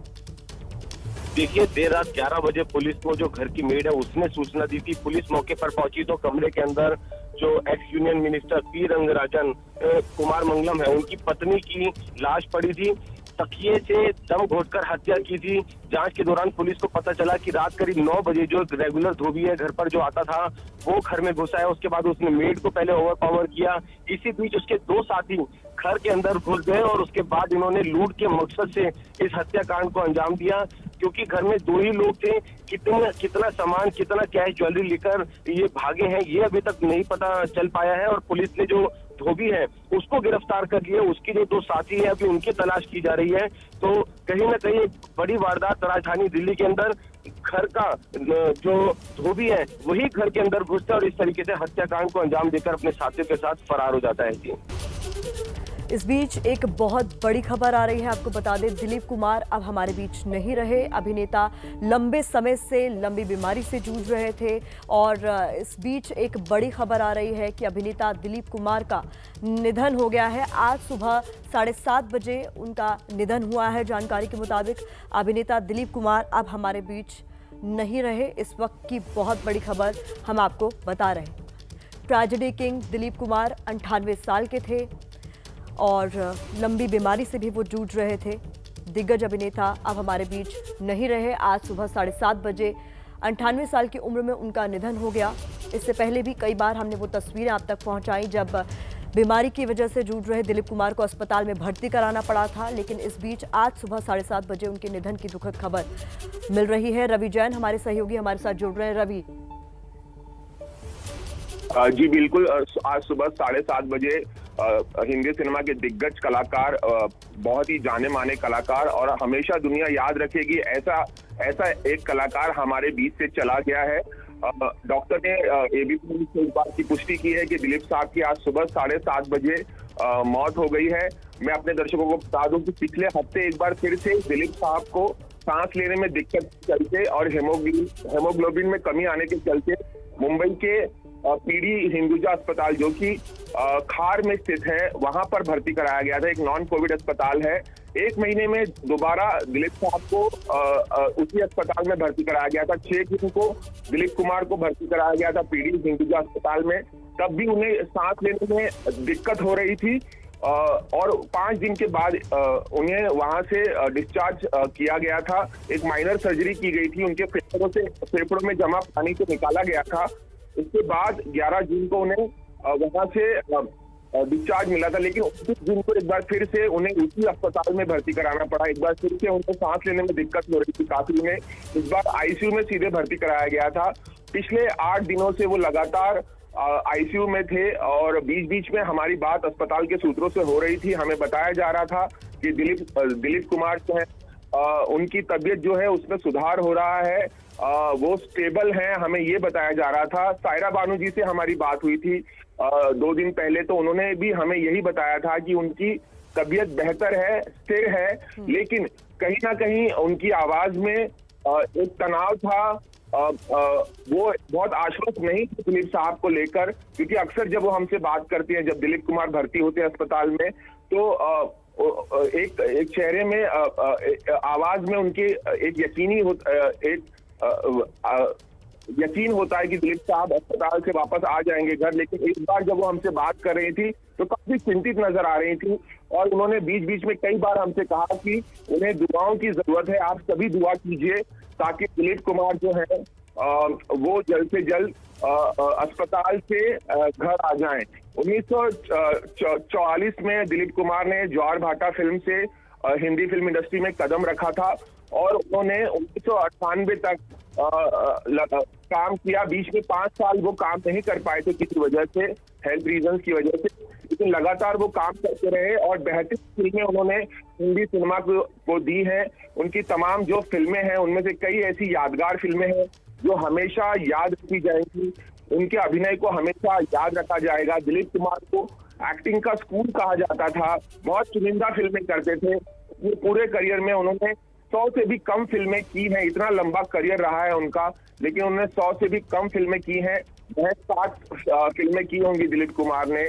M: देखिए, देर रात 11 बजे पुलिस को जो घर की मेड है उसने सूचना दी थी। पुलिस मौके पर पहुंची तो कमरे के अंदर जो ex union minister P Rangarajan Kumaramangalam है, उनकी पत्नी की लाश पड़ी थी। तकिए से दम घोटकर हत्या की थी। जांच के दौरान पुलिस को पता चला कि रात करीब 9 बजे जो रेगुलर धोबी है घर पर जो आता था, वो घर में घुसा है। उसके बाद उसने मेड को पहले ओवरपावर किया। इसी बीच उसके 2 साथी घर के अंदर घुस गए और उसके बाद इन्होंने लूट के मकसद से इस हत्याकांड को अंजाम दिया। क्योंकि घर में 2 ही लोग थे, कितना सामान, कितना कैश, ज्वेलरी लेकर ये भागे हैं, ये अभी तक नहीं पता चल पाया है। और पुलिस ने जो धोबी है उसको गिरफ्तार कर लिया। उसकी जो 2 साथी है अभी उनकी तलाश की जा रही है। तो कहीं ना कहीं बड़ी वारदात राजधानी दिल्ली के अंदर घर का जो धोबी है वही घर के अंदर घुसता है और इस तरीके से हत्याकांड को अंजाम देकर अपने साथियों के साथ फरार हो जाता है। जी,
A: इस बीच एक बहुत बड़ी खबर आ रही है। आपको बता दें, दिलीप कुमार अब हमारे बीच नहीं रहे। अभिनेता लंबे समय से लंबी बीमारी से जूझ रहे थे और इस बीच एक बड़ी खबर आ रही है कि अभिनेता दिलीप कुमार का निधन हो गया है। आज सुबह 7:30 बजे उनका निधन हुआ है। जानकारी के मुताबिक अभिनेता दिलीप कुमार अब हमारे बीच नहीं रहे। इस वक्त की बहुत बड़ी खबर हम आपको बता रहे हैं। ट्रेजेडी किंग दिलीप कुमार 98 साल के थे और लंबी बीमारी से भी वो जूझ रहे थे। दिग्गज अभिनेता अब हमारे बीच नहीं रहे। आज सुबह 7:30 बजे 98 साल की उम्र में उनका निधन हो गया। इससे पहले भी कई बार हमने वो तस्वीरें आप तक पहुंचाई जब बीमारी की वजह से जूझ रहे दिलीप कुमार को अस्पताल में भर्ती कराना पड़ा था। लेकिन इस बीच आज सुबह 7:30 बजे उनके निधन की दुखद खबर मिल रही है। रवि जैन हमारे सहयोगी हमारे साथ जुड़ रहे हैं। रवि,
N: जी बिल्कुल, आज सुबह 7:30 बजे हिंदी सिनेमा के दिग्गज कलाकार, बहुत ही जाने माने कलाकार और हमेशा दुनिया याद रखेगी ऐसा एक कलाकार हमारे बीच से चला गया है। डॉक्टर ने एबीपी से इस बात की पुष्टि की है कि दिलीप साहब की आज सुबह 7:30 बजे मौत हो गई है। मैं अपने दर्शकों को बता दूं कि पिछले हफ्ते एक बार फिर से दिलीप साहब को सांस लेने में दिक्कत के चलते और हेमोग्लोबिन में कमी आने के चलते मुंबई के पीडी हिंदुजा अस्पताल, जो कि खार में स्थित है, वहां पर भर्ती कराया गया था। एक नॉन कोविड अस्पताल है। 1 महीने में दोबारा दिलीप साहब को उसी अस्पताल में भर्ती कराया गया था। 6 जून को दिलीप कुमार को भर्ती कराया गया था पीडी हिंदुजा अस्पताल में। तब भी उन्हें सांस लेने में दिक्कत हो रही थी और 5 दिन के बाद उन्हें वहां से डिस्चार्ज किया गया था। एक माइनर सर्जरी की गई थी। उनके फेफड़ों में जमा पानी को निकाला गया था। उसके बाद 11 जून को उन्हें वहां से डिस्चार्ज मिला था। लेकिन 29 जून को एक बार फिर से उन्हें उसी अस्पताल में भर्ती कराना पड़ा। एक बार फिर से उन्हें सांस लेने में दिक्कत हो रही थी काफी। उन्हें इस बार आईसीयू में सीधे भर्ती कराया गया था। पिछले 8 दिनों से वो लगातार आईसीयू में थे और बीच बीच में हमारी बात अस्पताल के सूत्रों से हो रही थी। हमें बताया जा रहा था कि दिलीप कुमार जो है उनकी तबीयत जो है उसमें सुधार हो रहा है, वो स्टेबल हैं, हमें ये बताया जा रहा था। सायरा बानू जी से हमारी बात हुई थी 2 दिन पहले, तो उन्होंने भी हमें यही बताया था कि उनकी तबीयत बेहतर है, स्थिर है, लेकिन कहीं ना कहीं उनकी आवाज में एक तनाव था। वो बहुत आश्वस्त नहीं थे दिलीप साहब को लेकर, क्योंकि अक्सर जब वो हमसे बात करती हैं, जब दिलीप कुमार भर्ती होते हैं अस्पताल में, तो एक चेहरे में आवाज में उनके एक यकीन होता है कि दिलीप साहब अस्पताल से वापस आ जाएंगे घर। लेकिन इस बार जब वो हमसे बात कर रही थी तो काफी चिंतित नजर आ रही थी और उन्होंने बीच बीच में कई बार हमसे कहा कि उन्हें दुआओं की जरूरत है, आप सभी दुआ कीजिए ताकि दिलीप कुमार जो है वो जल्द से जल्द अस्पताल से घर आ जाएं। 1944 में दिलीप कुमार ने ज्वार भाटा फिल्म से हिंदी फिल्म इंडस्ट्री में कदम रखा था और उन्होंने 1998 तक काम किया। बीच में 5 साल वो काम नहीं कर पाए थे किसी वजह से, हेल्थ रीजंस की वजह से, लेकिन लगातार वो काम करते रहे और बेहतरीन फिल्में उन्होंने हिंदी सिनेमा को दी हैं। उनकी तमाम जो फिल्में हैं उनमें से कई ऐसी यादगार फिल्में हैं जो हमेशा याद रखी जाएंगी, उनके अभिनय को हमेशा याद रखा जाएगा। दिलीप कुमार को एक्टिंग का स्कूल कहा जाता था, बहुत चुनिंदा फिल्में करते थे। ये पूरे करियर में उन्होंने 100 से भी कम फिल्में की हैं, इतना लंबा करियर रहा है उनका, लेकिन उन्होंने 100 से भी कम फिल्में की हैं। 60 फिल्में की होंगी दिलीप कुमार ने।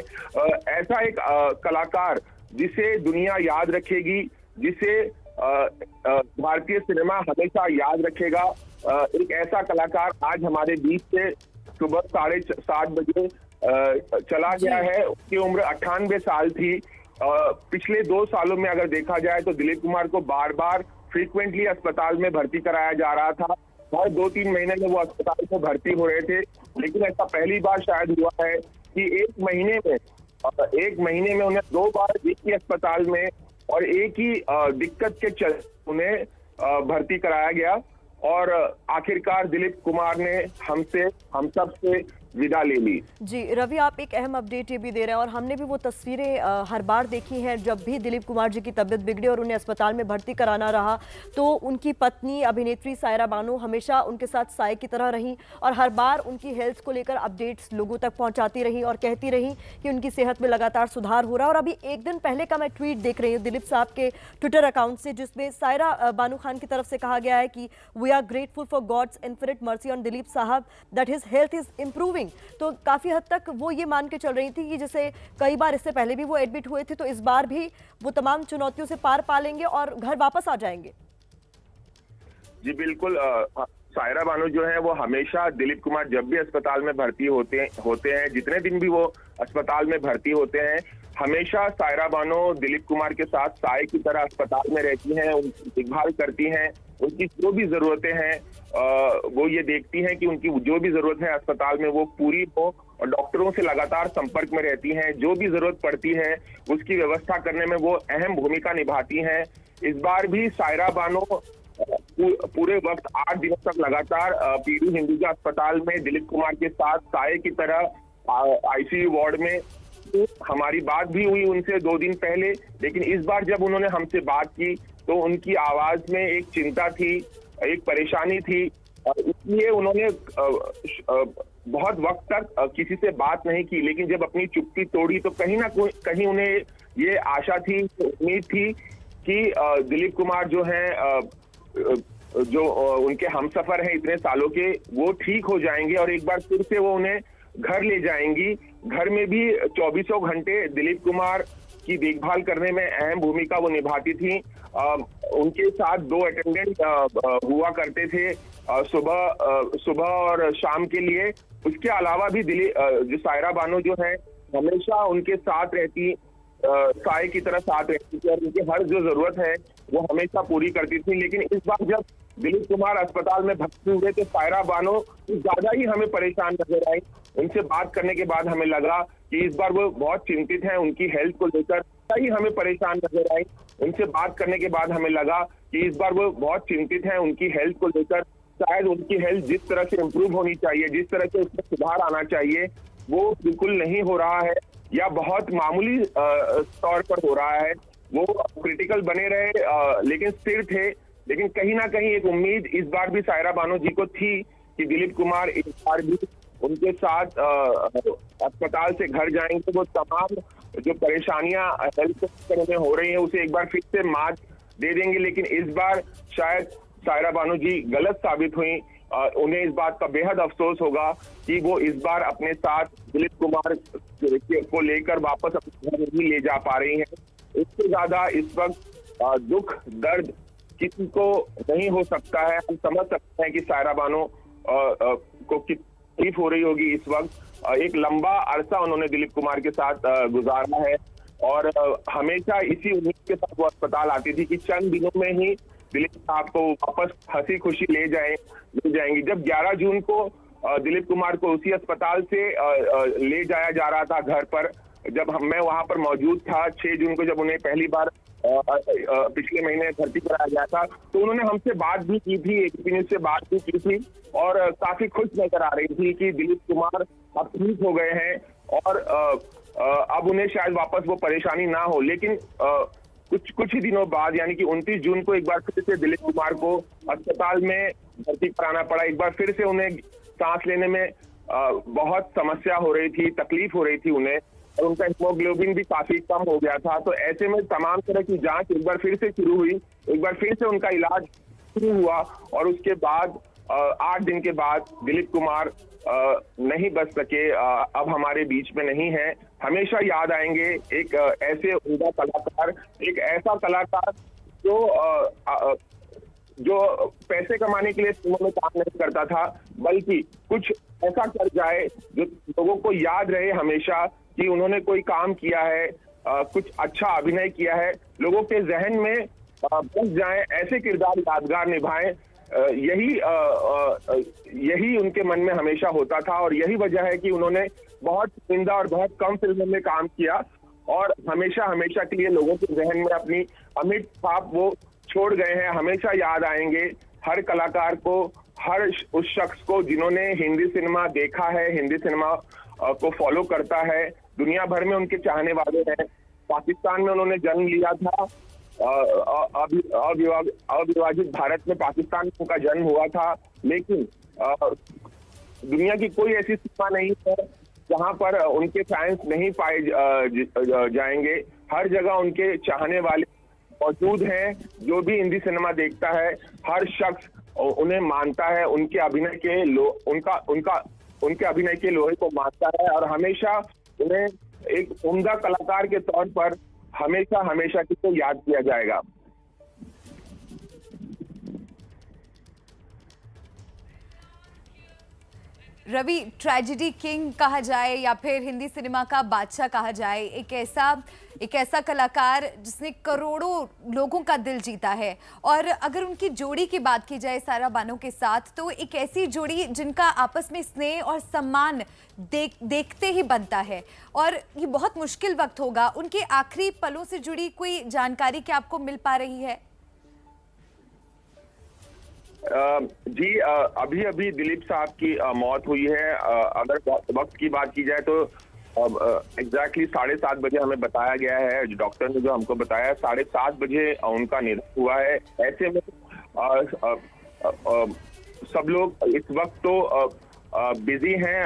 N: ऐसा एक कलाकार जिसे दुनिया याद रखेगी, जिसे भारतीय सिनेमा हमेशा याद रखेगा, एक ऐसा कलाकार आज हमारे बीच से सुबह 7:30 बजे चला गया है। उसकी उम्र 98 साल थी। पिछले 2 सालों में अगर देखा जाए तो दिलीप कुमार को बार बार फ्रीक्वेंटली अस्पताल में भर्ती कराया जा रहा था। हर 2-3 महीने में वो अस्पताल में भर्ती हो रहे थे, लेकिन ऐसा पहली बार शायद हुआ है कि एक महीने में उन्हें 2 बार एक ही अस्पताल में और एक ही दिक्कत के चलते उन्हें भर्ती कराया गया और आखिरकार दिलीप कुमार ने हम सब से विदा ले ली।
A: जी रवि, आप एक अहम अपडेट ये भी दे रहे हैं और हमने भी वो तस्वीरें हर बार देखी हैं जब भी दिलीप कुमार जी की तबीयत बिगड़ी और उन्हें अस्पताल में भर्ती कराना रहा, तो उनकी पत्नी अभिनेत्री सायरा बानू हमेशा उनके साथ साय की तरह रही और हर बार उनकी हेल्थ को लेकर अपडेट्स लोगों तक पहुंचाती रही और कहती रही कि उनकी सेहत में लगातार सुधार हो रहा है। और अभी एक दिन पहले का मैं ट्वीट देख रही हूँ दिलीप साहब के ट्विटर अकाउंट से, जिसमें सायरा बानू खान की तरफ से कहा गया है कि we are grateful for God's infinite mercy on Dilip Sahab that his health is improving. तो काफी हद तक वो ये मान के चल रही थी कि जैसे कई बार इससे पहले भी वो एडमिट हुए थे, तो इस बार भी वो तमाम चुनौतियों से पार पा लेंगे और घर वापस आ जाएंगे।
N: जी बिल्कुल। सायरा बानू जो है वो हमेशा दिलीप कुमार जब भी अस्पताल में भर्ती होते हैं, जितने दिन भी वो अस्पताल में भर्ती होते हैं, हमेशा सायरा बानू दिलीप कुमार के साथ साय की तरह अस्पताल में रहती हैं, उनकी देखभाल करती हैं, उनकी जो भी जरूरतें हैं वो ये देखती हैं कि उनकी जो भी जरूरत है अस्पताल में वो पूरी हो और डॉक्टरों से लगातार संपर्क में रहती हैं। जो भी जरूरत पड़ती है उसकी व्यवस्था करने में वो अहम भूमिका निभाती हैं। इस बार भी सायरा बानू पूरे वक्त 8 दिनों तक लगातार पीडी हिंदुजा अस्पताल में दिलीप कुमार के साथ साय की तरह आईसीयू वार्ड में। हमारी बात भी हुई उनसे 2 दिन पहले, लेकिन इस बार जब उन्होंने हमसे बात की तो उनकी आवाज में एक चिंता थी, एक परेशानी थी, इसलिए उन्होंने बहुत वक्त तक किसी से बात नहीं की। लेकिन जब अपनी चुप्पी तोड़ी तो कहीं ना कहीं उन्हें ये आशा थी, उम्मीद थी कि दिलीप कुमार जो हैं जो उनके हमसफर हैं इतने सालों के, वो ठीक हो जाएंगे और एक बार फिर से वो उन्हें घर ले जाएंगी। घर में भी 24 घंटे दिलीप कुमार की देखभाल करने में अहम भूमिका वो निभाती थी। उनके साथ 2 अटेंडेंट हुआ करते थे सुबह और शाम के लिए। उसके अलावा भी जो सायरा बानू जो है हमेशा उनके साथ रहती, साय की तरह साथ रहती थी और उनकी हर जो जरूरत है वो हमेशा पूरी करती थी। लेकिन इस बार जब दिलीप कुमार अस्पताल में भर्ती हुए तो सायरा बानू ज्यादा ही हमें परेशान नजर आई। उनसे बात करने के बाद हमें लगा कि इस बार वो बहुत चिंतित हैं उनकी हेल्थ को लेकर, ही हमें परेशान नजर आई। उनसे बात करने के बाद हमें लगा कि इस बार वो बहुत चिंतित हैं उनकी हेल्थ को लेकर। शायद उनकी हेल्थ जिस तरह से इम्प्रूव होनी चाहिए, जिस तरह से उसमें सुधार आना चाहिए, वो बिल्कुल नहीं हो रहा है या बहुत मामूली तौर पर हो रहा है। वो क्रिटिकल बने रहे लेकिन स्थिर थे। लेकिन कहीं ना कहीं एक उम्मीद इस बार भी सायरा बानो जी को थी कि दिलीप कुमार इस बार भी उनके साथ अस्पताल से घर जाएंगे, वो तमाम जो परेशानियां हेल्थ सेक्टर में हो रही हैं उसे एक बार फिर से मात दे देंगे। लेकिन इस बार शायद सायरा बानो जी गलत साबित हुई। उन्हें इस बात का बेहद अफसोस होगा कि वो इस बार अपने साथ दिलीप कुमार को लेकर वापस अपने घर नहीं ले जा पा रही हैं। इससे ज्यादा इस वक्त दुख दर्द किसी को नहीं हो सकता है। हम समझ सकते हैं कि सायरा बानो को कितनी तकलीफ हो रही होगी इस वक्त। एक लंबा अरसा उन्होंने दिलीप कुमार के साथ गुजारा है और हमेशा इसी उम्मीद के साथ वो अस्पताल आती थी कि चंद दिनों में ही दिलीप साहब को वापस हंसी खुशी ले जाएंगी। जब 11 जून को दिलीप कुमार को उसी अस्पताल से ले जाया जा रहा था घर पर, जब मैं वहां पर मौजूद था 6 जून को जब उन्हें पहली बार पिछले महीने भर्ती कराया गया था, तो उन्होंने हमसे बात भी की थी, एबीपी न्यूज से बात भी की थी और काफी खुश नजर आ रही थी कि दिलीप कुमार अब ठीक हो गए हैं और अब उन्हें शायद वापस वो परेशानी ना हो। लेकिन कुछ ही दिनों बाद यानी कि 29 जून को एक बार फिर से दिलीप कुमार को अस्पताल में भर्ती कराना पड़ा। एक बार फिर से उन्हें सांस लेने में बहुत समस्या हो रही थी, तकलीफ हो रही थी उन्हें और उनका हीमोग्लोबिन भी काफी कम हो गया था। तो ऐसे में तमाम तरह की जांच एक बार फिर से शुरू हुई, एक बार फिर से उनका इलाज शुरू हुआ और उसके बाद 8 दिन के बाद दिलीप कुमार नहीं बच सके, अब हमारे बीच में नहीं है। हमेशा याद आएंगे एक ऐसे उम्दा कलाकार, एक ऐसा कलाकार जो पैसे कमाने के लिए फिल्मों में काम नहीं करता था, बल्कि कुछ ऐसा कर जाए जो लोगों को याद रहे हमेशा कि उन्होंने कोई काम किया है, कुछ अच्छा अभिनय किया है, लोगों के जहन में बस जाए, ऐसे किरदार यादगार निभाएं। यही उनके मन में हमेशा होता था और यही वजह है कि उन्होंने बहुत चुनिंदा और बहुत कम फिल्मों में काम किया और हमेशा के लिए लोगों के जहन में अपनी अमिट छाप वो छोड़ गए हैं। हमेशा याद आएंगे हर कलाकार को, हर उस शख्स को जिन्होंने हिंदी सिनेमा देखा है, हिंदी सिनेमा को फॉलो करता है, दुनिया भर में उनके चाहने वाले हैं। पाकिस्तान में उन्होंने जन्म लिया था, अविभाजित भारत में पाकिस्तान में उनका जन्म हुआ था, लेकिन दुनिया की कोई ऐसी सीमा नहीं है जहां पर उनके फैंस नहीं पाए जाएंगे। हर जगह उनके चाहने वाले मौजूद हैं। जो भी हिंदी सिनेमा देखता है, हर शख्स उन्हें मानता है, उनके अभिनय के लोहे को मानता है और हमेशा उन्हें एक उम्दा कलाकार के तौर पर हमेशा किसे याद किया जाएगा।
B: रवि, ट्रेजेडी किंग कहा जाए या फिर हिंदी सिनेमा का बादशाह कहा जाए, एक ऐसा कलाकार जिसने करोड़ों लोगों का दिल जीता है। और अगर उनकी जोड़ी की बात की जाए सायरा बानो के साथ, तो एक ऐसी जोड़ी जिनका आपस में स्नेह और सम्मान देखते ही बनता है और ये बहुत मुश्किल वक्त होगा। उनके आखिरी पलों से जुड़ी कोई जानकारी क्या आपको मिल पा रही है?
N: जी, अभी दिलीप साहब की मौत हुई है। अगर वक्त की बात की जाए तो एग्जैक्टली 7:30 बजे हमें बताया गया है, डॉक्टर ने जो हमको बताया 7:30 बजे उनका निधन हुआ है। ऐसे में सब लोग इस वक्त तो बिजी हैं,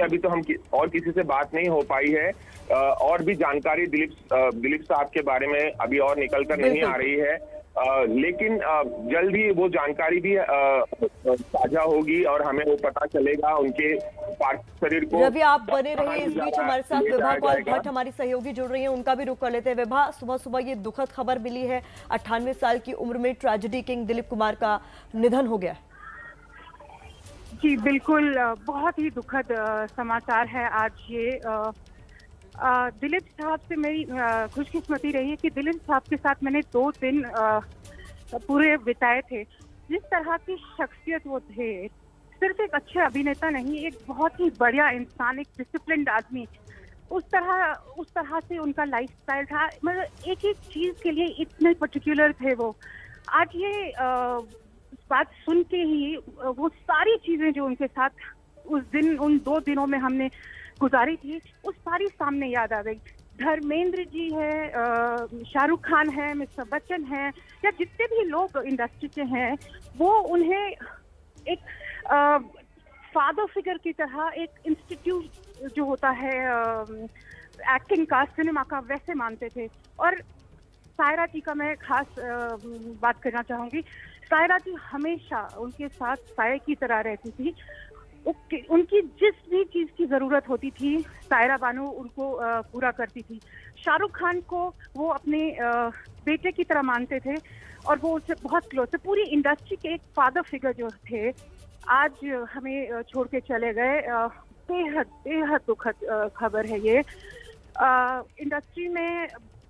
N: अभी तो हम और किसी से बात नहीं हो पाई है और भी जानकारी दिलीप साहब के बारे में अभी और निकल कर नहीं आ रही है। लेकिन जल्द ही वो जानकारी भी साझा होगी और हमें वो पता चलेगा उनके पार्थिव शरीर को।
A: रवि, आप बने रहिए इस बीच, हमारे साथ विभा कौल भट्ट हमारी सहयोगी जुड़ रही हैं, उनका भी रुख कर लेते हैं। विभा, सुबह ये दुखद खबर मिली है, 98 साल की उम्र में ट्रेजेडी किंग दिलीप कुमार का निधन हो गया।
O: जी बिल्कुल, बहुत ही दुखद समाचार है आज ये। दिलीप साहब से मेरी खुशकिस्मती रही है कि दिलीप साहब के साथ मैंने 2 दिन पूरे बिताए थे। जिस तरह की शख्सियत वो थे, सिर्फ एक अच्छे अभिनेता नहीं, एक बहुत ही बढ़िया इंसान, एक डिसिप्लिन्ड आदमी। उस तरह से उनका लाइफस्टाइल था, मतलब एक एक चीज के लिए इतने पर्टिकुलर थे वो। आज ये बात सुन के ही वो सारी चीजें जो उनके साथ उस दिन, उन 2 दिनों में हमने गुजारी थी, वो सारी सामने याद आ गई। धर्मेंद्र जी है, शाहरुख खान है, मिस्टर बच्चन है, या जितने भी लोग इंडस्ट्री के हैं, वो उन्हें एक फादर फिगर की तरह, एक इंस्टीट्यूट जो होता है एक्टिंग का, सिनेमा का, वैसे मानते थे। और सायरा जी का मैं खास बात करना चाहूँगी। सायरा जी हमेशा उनके साथ साये की तरह रहती थी। उनकी जिस भी चीज़ की ज़रूरत होती थी, सायरा बानू उनको पूरा करती थी। शाहरुख खान को वो अपने बेटे की तरह मानते थे और वो उससे बहुत क्लोज थे। पूरी इंडस्ट्री के एक फादर फिगर जो थे, आज हमें छोड़ के चले गए। बेहद बेहद दुखद खबर है ये। इंडस्ट्री में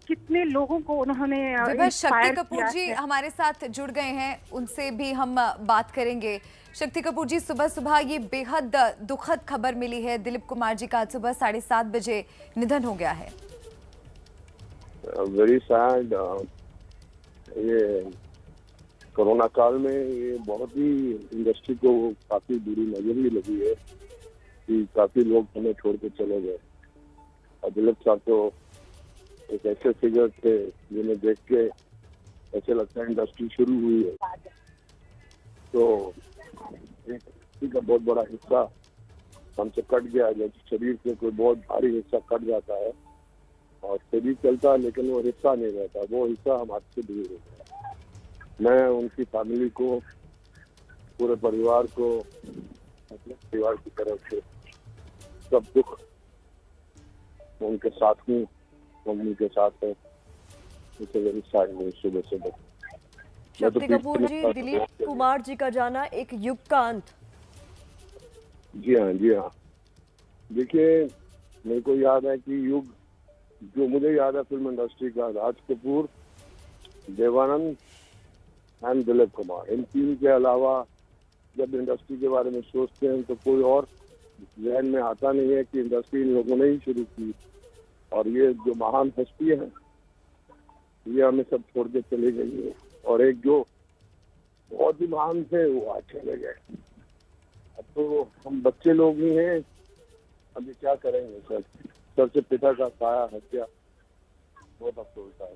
O: कितने लोगों को उन्होंने
B: शक्ति कपूर जी हमारे साथ जुड़ गए हैं, उनसे भी हम बात करेंगे। शक्ति कपूर जी, सुबह सुबह ये बेहद दुखद खबर मिली है, दिलीप कुमार जी का आज सुबह 7:30 बजे निधन हो गया है।
P: Very sad. ये कोरोना काल में ये बहुत ही इंडस्ट्री को काफी बुरी नजर भी लगी है कि काफी लोग हमें छोड़ के चले गए। और दिलीप साहब तो एक ऐसे फिगर थे जिन्हें देख के ऐसे लगता है इंडस्ट्री शुरू हुई है। तो एक का बहुत बड़ा हिस्सा हमसे कट गया, जैसे शरीर से कोई बहुत भारी हिस्सा कट जाता है और शरीर चलता है लेकिन वो हिस्सा नहीं रहता, वो हिस्सा हमारे से दूर हो गया। मैं उनकी फैमिली को, पूरे परिवार को, अपने परिवार की तरफ से सब दुख उनके साथ हूँ, हम उनके साथ हैं। सुबह सुबह
A: शक्ति कपूर जी, दिलीप कुमार जी का जाना एक युग का अंत।
P: जी हाँ, जी हाँ। देखिए, मेरे को याद है कि युग जो मुझे याद है फिल्म इंडस्ट्री का, राज कपूर, देवानंद एंड दिलीप कुमार, इन तीन के अलावा जब इंडस्ट्री के बारे में सोचते हैं तो कोई और जहन में आता नहीं है कि इंडस्ट्री इन लोगों ने ही शुरू की। और ये जो महान हस्ती है ये हमें सब छोड़ के चले गई है। और एक जो बहुत ही महान थे वो आज चले गए। अब तो हम बच्चे लोग ही हैं, अभी क्या करेंगे सर। सबसे पिता का साया हट गया, बहुत अफसोस है।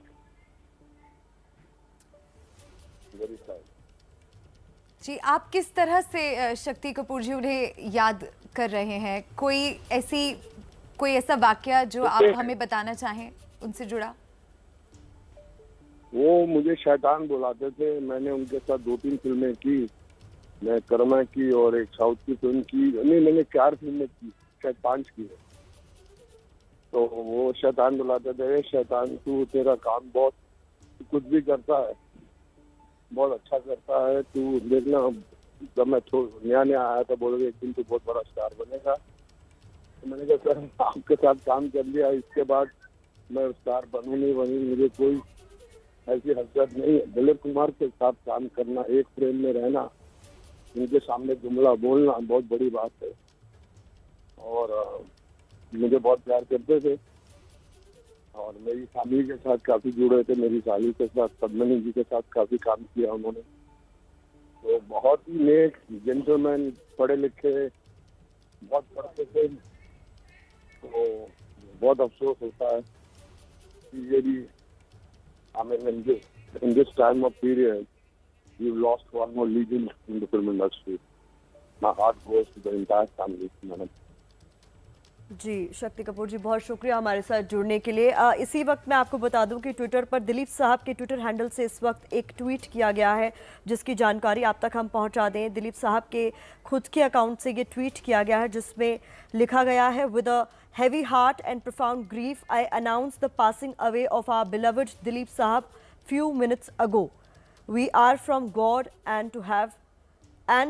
P: Very sad.
B: जी, आप किस तरह से शक्ति कपूर जी उन्हें याद कर रहे हैं? कोई ऐसा वाकया जो आप हमें बताना चाहें उनसे जुड़ा?
P: वो मुझे शैतान बुलाते थे। मैंने उनके साथ 2-3 फिल्में की। मैं कर्मा की और एक साउथ की फिल्म की, नहीं मैंने 4 फिल्में की, शायद 5 की है। तो वो शैतान बुलाते थे, शैतान तू, तेरा काम बहुत, कुछ भी करता है बहुत अच्छा करता है, तू देखना। जब मैं नया आया था बोलोगे एक दिन तू बहुत बड़ा स्टार बनेगा। तो मैंने कहा सर आपके साथ काम कर लिया, इसके बाद मैं स्टार बनूं नहीं बनूं, मुझे कोई ऐसी हसरत नहीं है। दिलीप कुमार के साथ काम करना, एक फ्रेम में रहना, उनके सामने जुमला बोलना बहुत बड़ी बात है। और मुझे बहुत प्यार करते थे और मेरी फैमिली के साथ काफी जुड़े थे। मेरी साली के साथ, पद्मनी जी के साथ काफी काम किया उन्होंने। तो बहुत ही नेक जेंटलमैन, पढ़े लिखे, बहुत पढ़ते थे। तो बहुत अफसोस होता है कि ये भी in this time of period, we've lost one more legend in the film industry. My heart goes to the entire family, madam.
A: जी, शक्ति कपूर जी बहुत शुक्रिया हमारे साथ जुड़ने के लिए। इसी वक्त मैं आपको बता दूं कि ट्विटर पर दिलीप साहब के ट्विटर हैंडल से इस वक्त एक ट्वीट किया गया है जिसकी जानकारी आप तक हम पहुंचा दें। दिलीप साहब के खुद के अकाउंट से ये ट्वीट किया गया है जिसमें लिखा गया है, with a heavy heart and profound grief, I announce the passing away of our beloved Dileep Sahab few minutes ago. We are from God and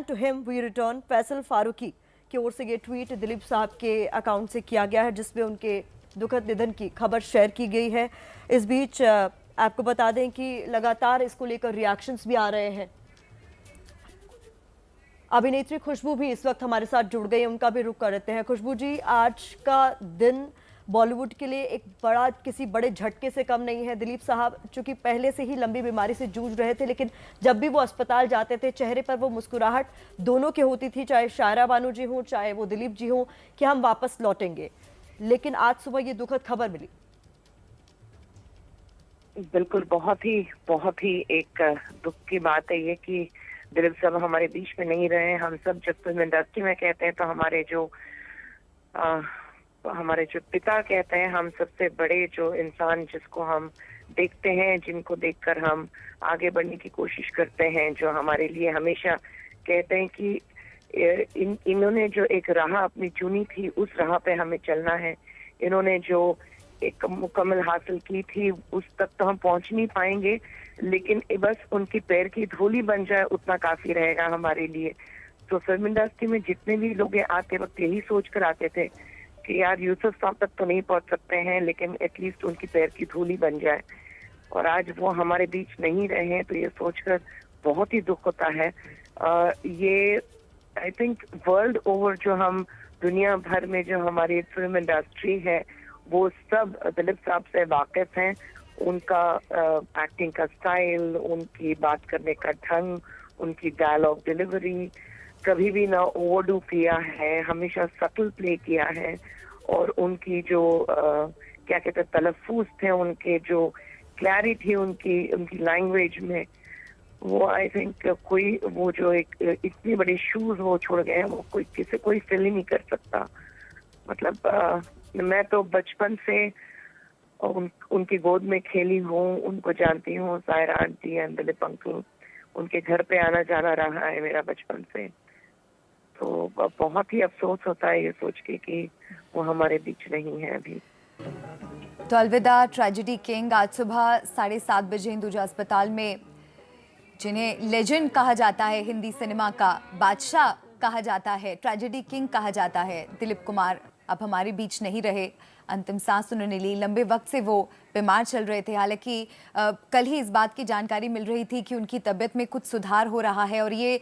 A: to him we return. Faisal Farooqui की ओर से ये ट्वीट दिलीप साहब के अकाउंट से किया गया है जिसमें उनके दुखद निधन की खबर शेयर की गई है। इस बीच आपको बता दें कि लगातार इसको लेकर रिएक्शंस भी आ रहे हैं। अभिनेत्री खुशबू भी इस वक्त हमारे साथ जुड़ गई, उनका भी रुख कर लेते हैं। खुशबू जी, आज का दिन बॉलीवुड के लिए एक बड़ा किसी बड़े झटके से कम नहीं है। दिलीप साहब चूंकि पहले से ही लंबी बीमारी से जूझ रहे थे, लेकिन जब भी वो अस्पताल जाते थे चेहरे पर वो मुस्कुराहट दोनों की होती थी, चाहे शायरा बानू जी हों चाहे वो दिलीप जी हों, कि हम वापस लौटेंगे। लेकिन आज सुबह ये दुखद खबर मिली।
Q: बिल्कुल, बहुत ही एक दुख की बात है ये कि दिलीप साहब हमारे बीच में नहीं रहे। हम सब जब फिल्म इंडस्ट्री में कहते हैं तो हमारे जो पिता कहते हैं, हम सबसे बड़े जो इंसान जिसको हम देखते हैं, जिनको देखकर हम आगे बढ़ने की कोशिश करते हैं, जो हमारे लिए हमेशा कहते हैं कि इन्होंने जो एक राह अपनी चुनी थी उस राह पे हमें चलना है। इन्होंने जो एक मुकम्मल हासिल की थी उस तक तो हम पहुंच नहीं पाएंगे, लेकिन बस उनकी पैर की धूली बन जाए उतना काफी रहेगा हमारे लिए। तो फिल्म इंडस्ट्री में जितने भी लोग आते वक्त यही सोच कर आते थे कि यार यूसुफ साहब तक तो नहीं पहुंच सकते हैं, लेकिन एटलीस्ट उनकी पैर की धूली बन जाए। और आज वो हमारे बीच नहीं रहे हैं तो ये सोचकर बहुत ही दुख होता है। ये आई थिंक वर्ल्ड ओवर जो हम दुनिया भर में जो हमारी फिल्म इंडस्ट्री है वो सब दिलीप साहब से वाकिफ हैं। उनका एक्टिंग का स्टाइल, उनकी बात करने का ढंग, उनकी डायलॉग डिलीवरी, कभी भी ना ओवरडू किया है, हमेशा सटल प्ले किया है। और उनकी जो क्या कहते हैं तलफ्फुज़ थे, उनके जो क्लैरिटी उनकी लैंग्वेज में, वो आई थिंक कोई वो जो एक इतनी बड़ी शूज वो छोड़ गए हैं वो कोई फिल ही नहीं कर सकता। मतलब मैं तो बचपन से उनकी गोद में खेली हूँ, उनको जानती हूँ। Saira aunty and Dilip uncle, उनके घर पे आना जाना रहा है मेरा बचपन से। तो बहुत ही अफसोस होता है ये सोच के कि वो हमारे बीच नहीं है अभी।
B: तो अलविदा ट्रेजेडी किंग। आज सुबह 7:30 बजे हिंदुजा अस्पताल में, जिन्हें लेजेंड कहा जाता है, हिंदी सिनेमा का बादशाह कहा जाता है, ट्रेजेडी किंग कहा जाता है, दिलीप कुमार अब हमारे बीच नहीं रहे। अंतिम सांस उन्होंने ली। लंबे वक्त से वो बीमार चल रहे थे। हालांकि कल ही इस बात की जानकारी मिल रही थी कि उनकी तबीयत में कुछ सुधार हो रहा है और ये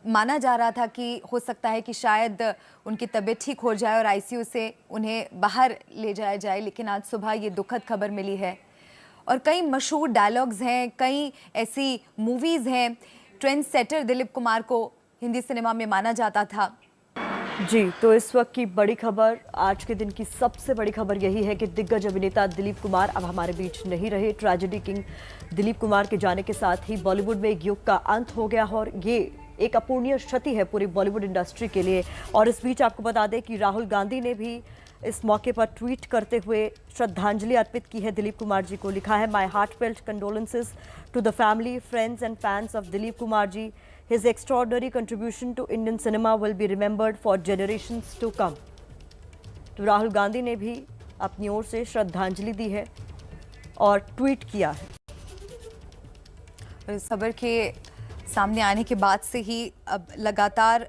B: माना जा रहा था कि हो सकता है कि शायद उनकी तबीयत ठीक हो जाए और आईसीयू से उन्हें बाहर ले जाया जाए। लेकिन आज सुबह ये दुखद खबर मिली है। और कई मशहूर डायलॉग्स हैं, कई ऐसी मूवीज़ हैं। ट्रेंड सेटर दिलीप कुमार को हिंदी सिनेमा में माना जाता था।
A: जी, तो इस वक्त की बड़ी खबर, आज के दिन की सबसे बड़ी खबर यही है कि दिग्गज अभिनेता दिलीप कुमार अब हमारे बीच नहीं रहे। ट्रेजेडी किंग दिलीप कुमार के जाने के साथ ही बॉलीवुड में एक युग का अंत हो गया और ये एक अपूर्णीय क्षति है पूरी बॉलीवुड इंडस्ट्री के लिए। और इस बीच आपको बता दें कि राहुल गांधी ने भी इस मौके पर ट्वीट करते हुए श्रद्धांजलि अर्पित की है दिलीप कुमार जी को। लिखा है, my heartfelt condolences to the family, friends and fans of Dilip Kumar ji. His extraordinary contribution to Indian cinema will be remembered for generations to come. तो राहुल गांधी ने भी अपनी ओर से श्रद्धांजलि दी है और ट्वीट किया है।
B: इस खबर के सामने आने के बाद से ही अब लगातार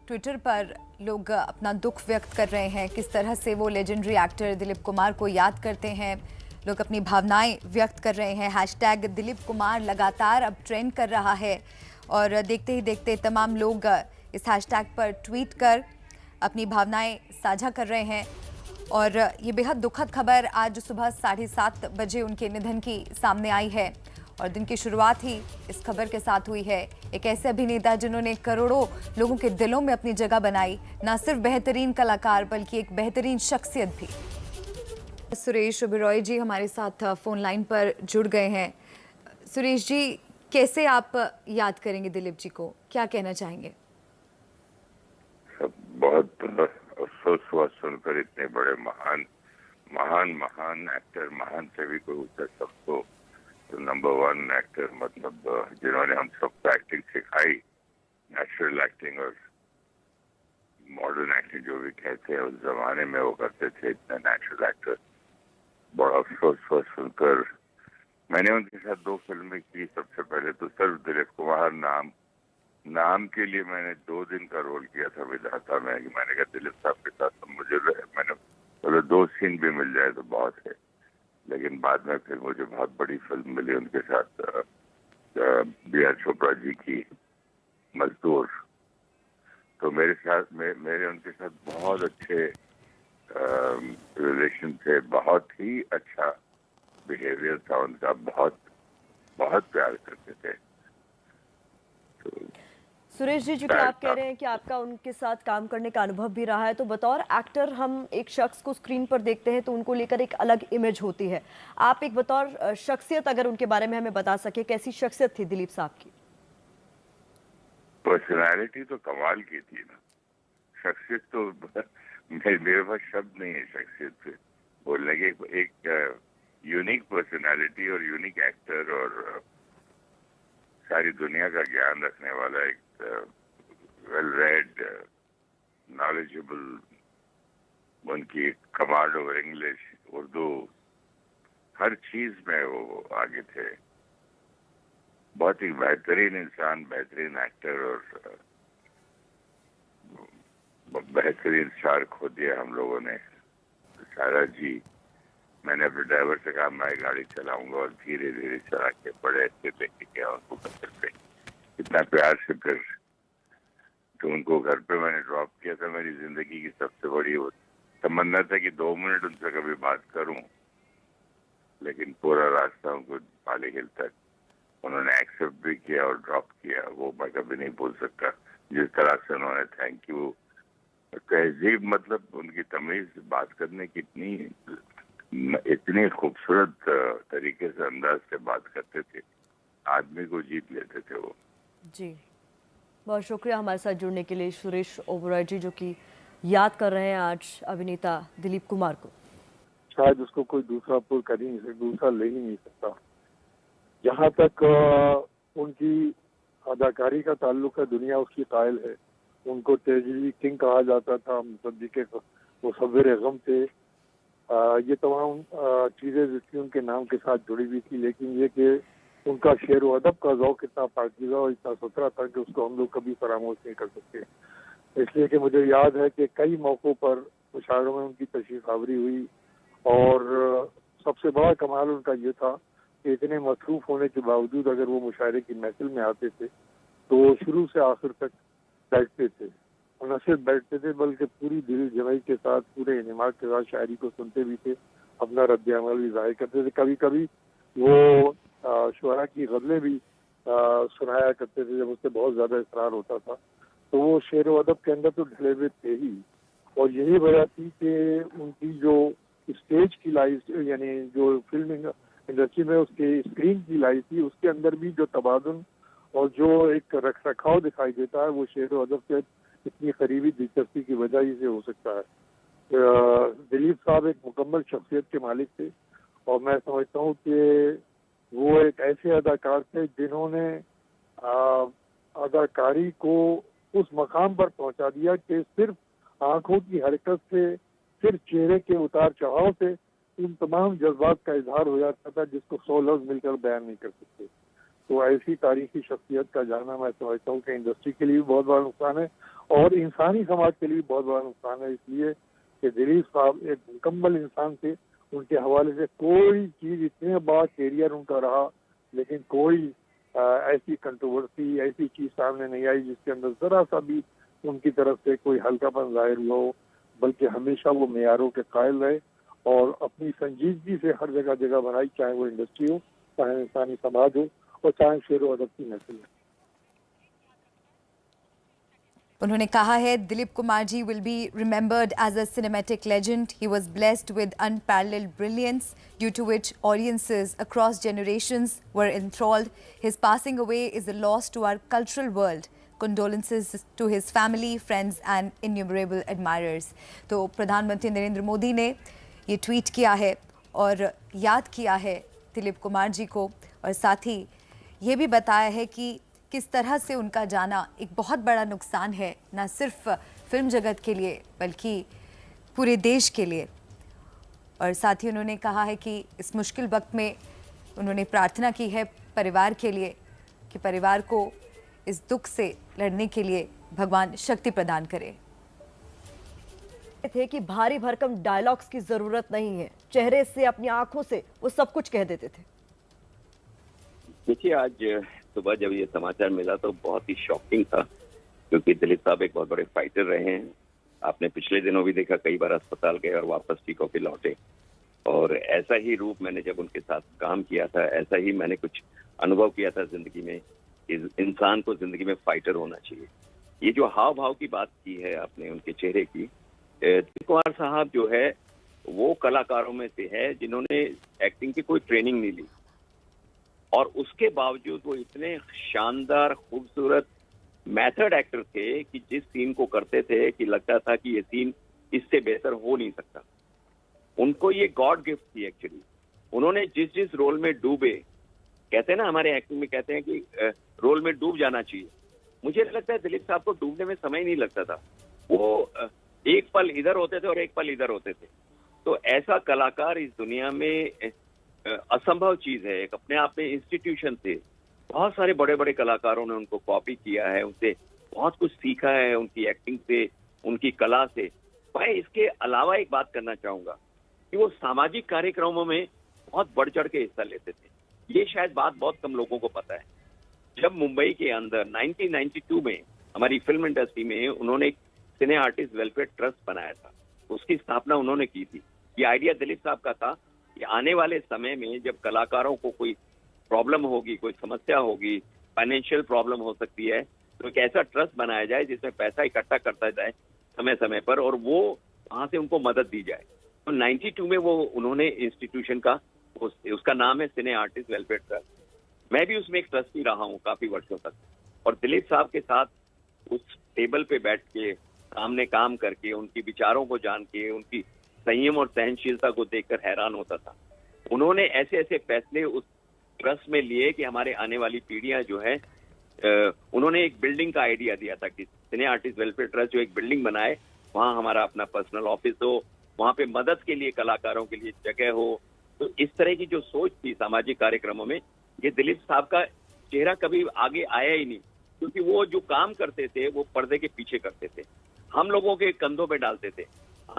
B: ट्विटर पर लोग अपना दुख व्यक्त कर रहे हैं। किस तरह से वो लेजेंडरी एक्टर दिलीप कुमार को याद करते हैं, लोग अपनी भावनाएं व्यक्त कर रहे हैं। हैशटैग दिलीप कुमार लगातार अब ट्रेंड कर रहा है और देखते ही देखते तमाम लोग इस हैशटैग पर ट्वीट कर अपनी भावनाएं साझा कर रहे हैं। और ये बेहद दुखद खबर आज सुबह 7:30 बजे उनके निधन की सामने आई है और दिन की शुरुआत ही इस खबर के साथ हुई है। एक ऐसे अभिनेता जिन्होंने करोड़ों लोगों के दिलों में अपनी जगह बनाई, ना सिर्फ बेहतरीन कलाकार बल्कि एक बेहतरीन शख्सियत भी। सुरेश ओबेरॉय जी हमारे साथ फोन लाइन पर जुड़ गए हैं। सुरेश जी, कैसे आप याद करेंगे दिलीप जी को, क्या कहना चाहेंगे?
R: बहुत अफसोस हुआ सुनकर, इतने बड़े महान एक्टर, महान से भी कोई ऊंचा सबको, तो नंबर 1 एक्टर, मतलब जिन्होंने हम सबको एक्टिंग सिखाई, नेचुरल एक्टिंग और मॉडर्न एक्टिंग जो भी कहते हैं, उस जमाने में वो करते थे, इतना नेचुरल एक्टर। बड़ा अफसोस हुआ सुनकर। मैंने उनके साथ 2 फिल्में की। सबसे पहले तो सिर्फ दिलीप कुमार नाम के लिए मैंने 2 दिन का रोल किया था विधाता में, कि मैंने कहा दिलीप साहब के साथ तो मुझे मैंने बोला 2 सीन भी मिल जाए तो बहुत है। लेकिन बाद में फिर मुझे बहुत बड़ी फिल्म मिली उनके साथ, बी.आर. चोपड़ा जी की मजदूर। तो मेरे उनके साथ बहुत अच्छे रिलेशन थे, बहुत ही अच्छा बिहेवियर था उनका, बहुत बहुत प्यार करते थे। तो
A: सुरेश जी, चूंकि आप कह रहे हैं कि आपका उनके साथ काम करने का अनुभव भी रहा है, तो बतौर एक्टर हम एक शख्स को स्क्रीन पर देखते हैं तो उनको लेकर एक अलग इमेज होती है। आप एक बतौर शख्सियत अगर उनके बारे में हमें बता सके, कैसी शख्सियत थी दिलीप साहब की?
R: पर्सनालिटी तो कमाल की थी ना, शख्सियत तो मेरे पास शब्द नहीं है शख्सियत बोलने के। एक यूनिक पर्सनालिटी और यूनिक एक्टर और सारी दुनिया का ज्ञान रखने वाला एक वेल रेड, नॉलेजेबल, उनकी कमांड ओवर इंग्लिश, उर्दू, हर चीज में वो आगे थे। बहुत ही बेहतरीन इंसान, बेहतरीन एक्टर और बेहतरीन स्टार खो दिया हम लोगों ने। सारा जी, मैंने अपने ड्राइवर से कहा मैं गाड़ी चलाऊंगा और धीरे धीरे चला के बड़े अच्छे लेके गया उनको घर पे। इतना प्यार से फिर तो उनको घर पे मैंने ड्रॉप किया था। मेरी जिंदगी की सबसे बड़ी तमन्ना था कि 2 मिनट उनसे कभी बात करूं, लेकिन पूरा रास्ता उनको पाली हिल तक उन्होंने एक्सेप्ट भी किया और ड्रॉप किया। वो मैं कभी नहीं भूल सकता जिस तरह से उन्होंने थैंक यू, तहजीब, मतलब उनकी तमीज, बात करने की इतनी खूबसूरत तरीके से, अंदाज से बात करते थे, आदमी को जीत लेते थे वो।
A: जी, बहुत शुक्रिया हमारे साथ जुड़ने के लिए सुरेश ओबरॉय जी, जो कि याद कर रहे हैं आज अभिनेता दिलीप कुमार को।
P: शायद उसको कोई दूसरा पुल कर ही नहीं सकता, दूसरा ले ही नहीं सकता। जहाँ तक उनकी अदाकारी का ताल्लुक है, दुनिया उसकी कायल है। उनको तेजी किंग कहा जाता था, मुसद्दी के मुसव्विर गम थे। ये तमाम चीज़ें जिसकी उनके नाम के साथ जुड़ी हुई थी, लेकिन ये कि उनका शेर व अदब का ज़ौक़ इतना पाकीज़ा और इतना सुथरा था कि उसको हम लोग कभी फरामोश नहीं कर सकते। इसलिए कि मुझे याद है कि कई मौक़ों पर मुशायरों में उनकी तशरीफ़ आवरी हुई, और सबसे बड़ा कमाल उनका ये था कि इतने मसरूफ़ होने के बावजूद अगर वो मुशायरे की महफिल में आते थे तो शुरू से आखिर तक बैठते थे, और न सिर्फ बैठते थे बल्कि पूरी दिल जमाई के साथ, पूरे इन्माक के साथ शायरी को सुनते भी थे, अपना रद्द अमल भी जाहिर करते थे। कभी कभी वो शुअरा की गज़लें भी सुनाया करते थे जब उससे बहुत ज़्यादा इसरार होता था। तो वो शेर व अदब के अंदर तो ढले हुए थे ही, और यही वजह थी कि उनकी जो स्टेज की लाइफ, यानी जो फिल्म इंडस्ट्री में उसकी स्क्रीन की लाइफ थी, उसके अंदर भी जो तबादुल और जो एक रख रखाव दिखाई देता है, वो शेर व अदब के इतनी करीबी दिलचस्पी की वजह ही से हो सकता है। दिलीप साहब एक मुकम्मल शख्सियत के मालिक थे, और मैं समझता हूँ कि वो एक ऐसे अदाकार थे जिन्होंने अदाकारी को उस मकाम पर पहुंचा दिया कि सिर्फ आंखों की हरकत से, सिर्फ चेहरे के उतार चढ़ाव से उन तमाम जज्बात का इजहार हो जाता था जिसको 100 लफ्ज मिलकर बयान नहीं कर सकते। तो ऐसी तारीखी शख्सियत का जाना मैं समझता हूँ कि इंडस्ट्री के लिए भी बहुत बड़ा नुकसान है और इंसानी समाज के लिए भी बहुत बड़ा नुकसान है, इसलिए कि दिलीप साहब एक मुकम्मल इंसान थे। उनके हवाले से कोई चीज़, इतने बड़ा कैरियर उनका रहा, लेकिन कोई ऐसी कंट्रोवर्सी, ऐसी चीज़ सामने नहीं आई जिसके अंदर ज़रा सा भी उनकी तरफ से कोई हल्कापन जाहिर हुआ हो, बल्कि हमेशा वो मेयारों के कायल रहे और अपनी संजीदगी से हर जगह जगह बनाई, चाहे वो इंडस्ट्री हो, चाहे इंसानी समाज हो, और चाहे शेर व अदब की महफिल हो।
B: उन्होंने कहा है दिलीप कुमार जी will be remembered as a cinematic legend. He was blessed with unparalleled brilliance, due to which audiences across generations were enthralled. His passing away is a loss to our cultural world. Condolences to his family, friends and innumerable admirers. तो प्रधानमंत्री नरेंद्र मोदी ने ये tweet किया है और याद किया है दिलीप कुमार जी को, और साथ ही ये भी बताया है कि किस तरह से उनका जाना एक बहुत बड़ा नुकसान है, न सिर्फ फिल्म जगत के लिए बल्कि पूरे देश के लिए। और साथ ही उन्होंने कहा है कि इस मुश्किल वक्त में उन्होंने प्रार्थना की है परिवार के लिए कि परिवार को इस दुख से लड़ने के लिए भगवान शक्ति प्रदान करे।
A: थे कि भारी भरकम डायलॉग्स की जरूरत नहीं है, चेहरे से, अपनी आंखों से वो सब कुछ कह देते थे।
S: देखिए, आज सुबह जब ये समाचार मिला तो बहुत ही शॉकिंग था, क्योंकि दिलीप साहब एक बहुत बड़े फाइटर रहे हैं। आपने पिछले दिनों भी देखा, कई बार अस्पताल गए और वापस ठीक होकर लौटे। और ऐसा ही रूप मैंने जब उनके साथ काम किया था, ऐसा ही मैंने कुछ अनुभव किया था जिंदगी में। इंसान को जिंदगी में फाइटर होना चाहिए। ये जो हाव भाव की बात की है आपने उनके चेहरे की, दिलीप कुमार साहब जो है वो कलाकारों में से है जिन्होंने एक्टिंग की कोई ट्रेनिंग नहीं ली, और उसके बावजूद वो इतने शानदार खूबसूरत मेथड एक्टर थे कि जिस सीन को करते थे कि लगता था कि ये सीन इससे बेहतर हो नहीं सकता। उनको ये गॉड गिफ्ट थी एक्चुअली। उन्होंने जिस जिस रोल में डूबे, कहते हैं ना हमारे एक्टिंग में कहते हैं कि रोल में डूब जाना चाहिए, मुझे लगता है दिलीप साहब को डूबने में समय नहीं लगता था। वो एक पल इधर होते थे और एक पल इधर होते थे। तो ऐसा कलाकार इस दुनिया में असंभव चीज है। एक अपने आप में इंस्टीट्यूशन से बहुत सारे बड़े बड़े कलाकारों ने उनको कॉपी किया है, उनसे बहुत कुछ सीखा है, उनकी एक्टिंग से, उनकी कला से। मैं इसके अलावा एक बात करना चाहूंगा कि वो सामाजिक कार्यक्रमों में बहुत बढ़ चढ़ के हिस्सा लेते थे। ये शायद बात बहुत कम लोगों को पता है। जब मुंबई के अंदर 1992 में हमारी फिल्म इंडस्ट्री में उन्होंने एक सिने आर्टिस्ट वेलफेयर ट्रस्ट बनाया था, उसकी स्थापना उन्होंने की थी। ये आइडिया दिलीप साहब का था कि आने वाले समय में जब कलाकारों को कोई प्रॉब्लम होगी, कोई समस्या होगी, फाइनेंशियल प्रॉब्लम हो सकती है, तो एक ऐसा ट्रस्ट बनाया जाए जिसमें पैसा इकट्ठा करता जाए समय समय पर, और वो वहां से उनको मदद दी जाए। तो 92 में वो उन्होंने इंस्टीट्यूशन का, उसका नाम है सिने आर्टिस्ट वेलफेयर ट्रस्ट। मैं भी उसमें एक ट्रस्टी रहा हूँ काफी वर्षों तक, और दिलीप साहब के साथ उस टेबल पे बैठ के सामने काम करके, उनके विचारों को जान के, उनकी संयम और सहनशीलता को देखकर हैरान होता था। उन्होंने ऐसे ऐसे फैसले उस ट्रस्ट में लिए कि हमारे आने वाली पीढ़ियां जो है, उन्होंने एक बिल्डिंग का आइडिया दिया था कि सिने आर्टिस्ट वेलफेयर ट्रस्ट जो एक बिल्डिंग बनाए, वहां हमारा अपना पर्सनल ऑफिस हो, वहां पे मदद के लिए कलाकारों के लिए जगह हो। तो इस तरह की जो सोच थी सामाजिक कार्यक्रमों में, ये दिलीप साहब का चेहरा कभी आगे आया ही नहीं, क्योंकि वो जो काम करते थे वो पर्दे के पीछे करते थे, हम लोगों के कंधों पे डालते थे।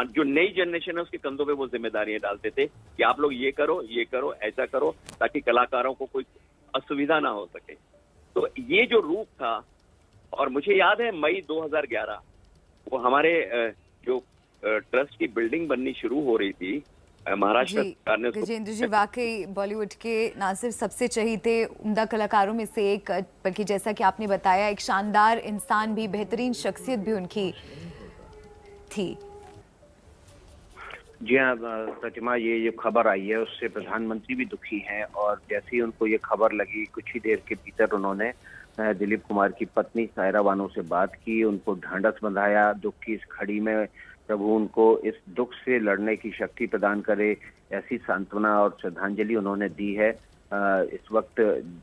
S: जो नई जनरेशन है उसके कंधों पे वो जिम्मेदारियां डालते थे कि आप लोग ये करो, ऐसा करो, ताकि कलाकारों को कोई असुविधा ना हो सके। तो ये जो रूप था, और मुझे याद है मई 2011 वो हमारे जो ट्रस्ट की बिल्डिंग बननी शुरू हो रही थी, महाराष्ट्र सरकार ने।
B: गजेंद्र जी, वाकई बॉलीवुड के ना सिर्फ सबसे चहीते उम्दा कलाकारों में से एक, बल्कि जैसा कि आपने बताया एक शानदार इंसान भी, बेहतरीन शख्सियत भी उनकी थी।
T: जी हाँ प्रतिमा, ये जो खबर आई है उससे प्रधानमंत्री भी दुखी हैं, और जैसे ही उनको ये खबर लगी कुछ ही देर के भीतर उन्होंने दिलीप कुमार की पत्नी सायरा बानो से बात की, उनको ढांढस बंधाया। दुख की इस घड़ी में प्रभु उनको इस दुख से लड़ने की शक्ति प्रदान करे, ऐसी सांत्वना और श्रद्धांजलि उन्होंने दी है। इस वक्त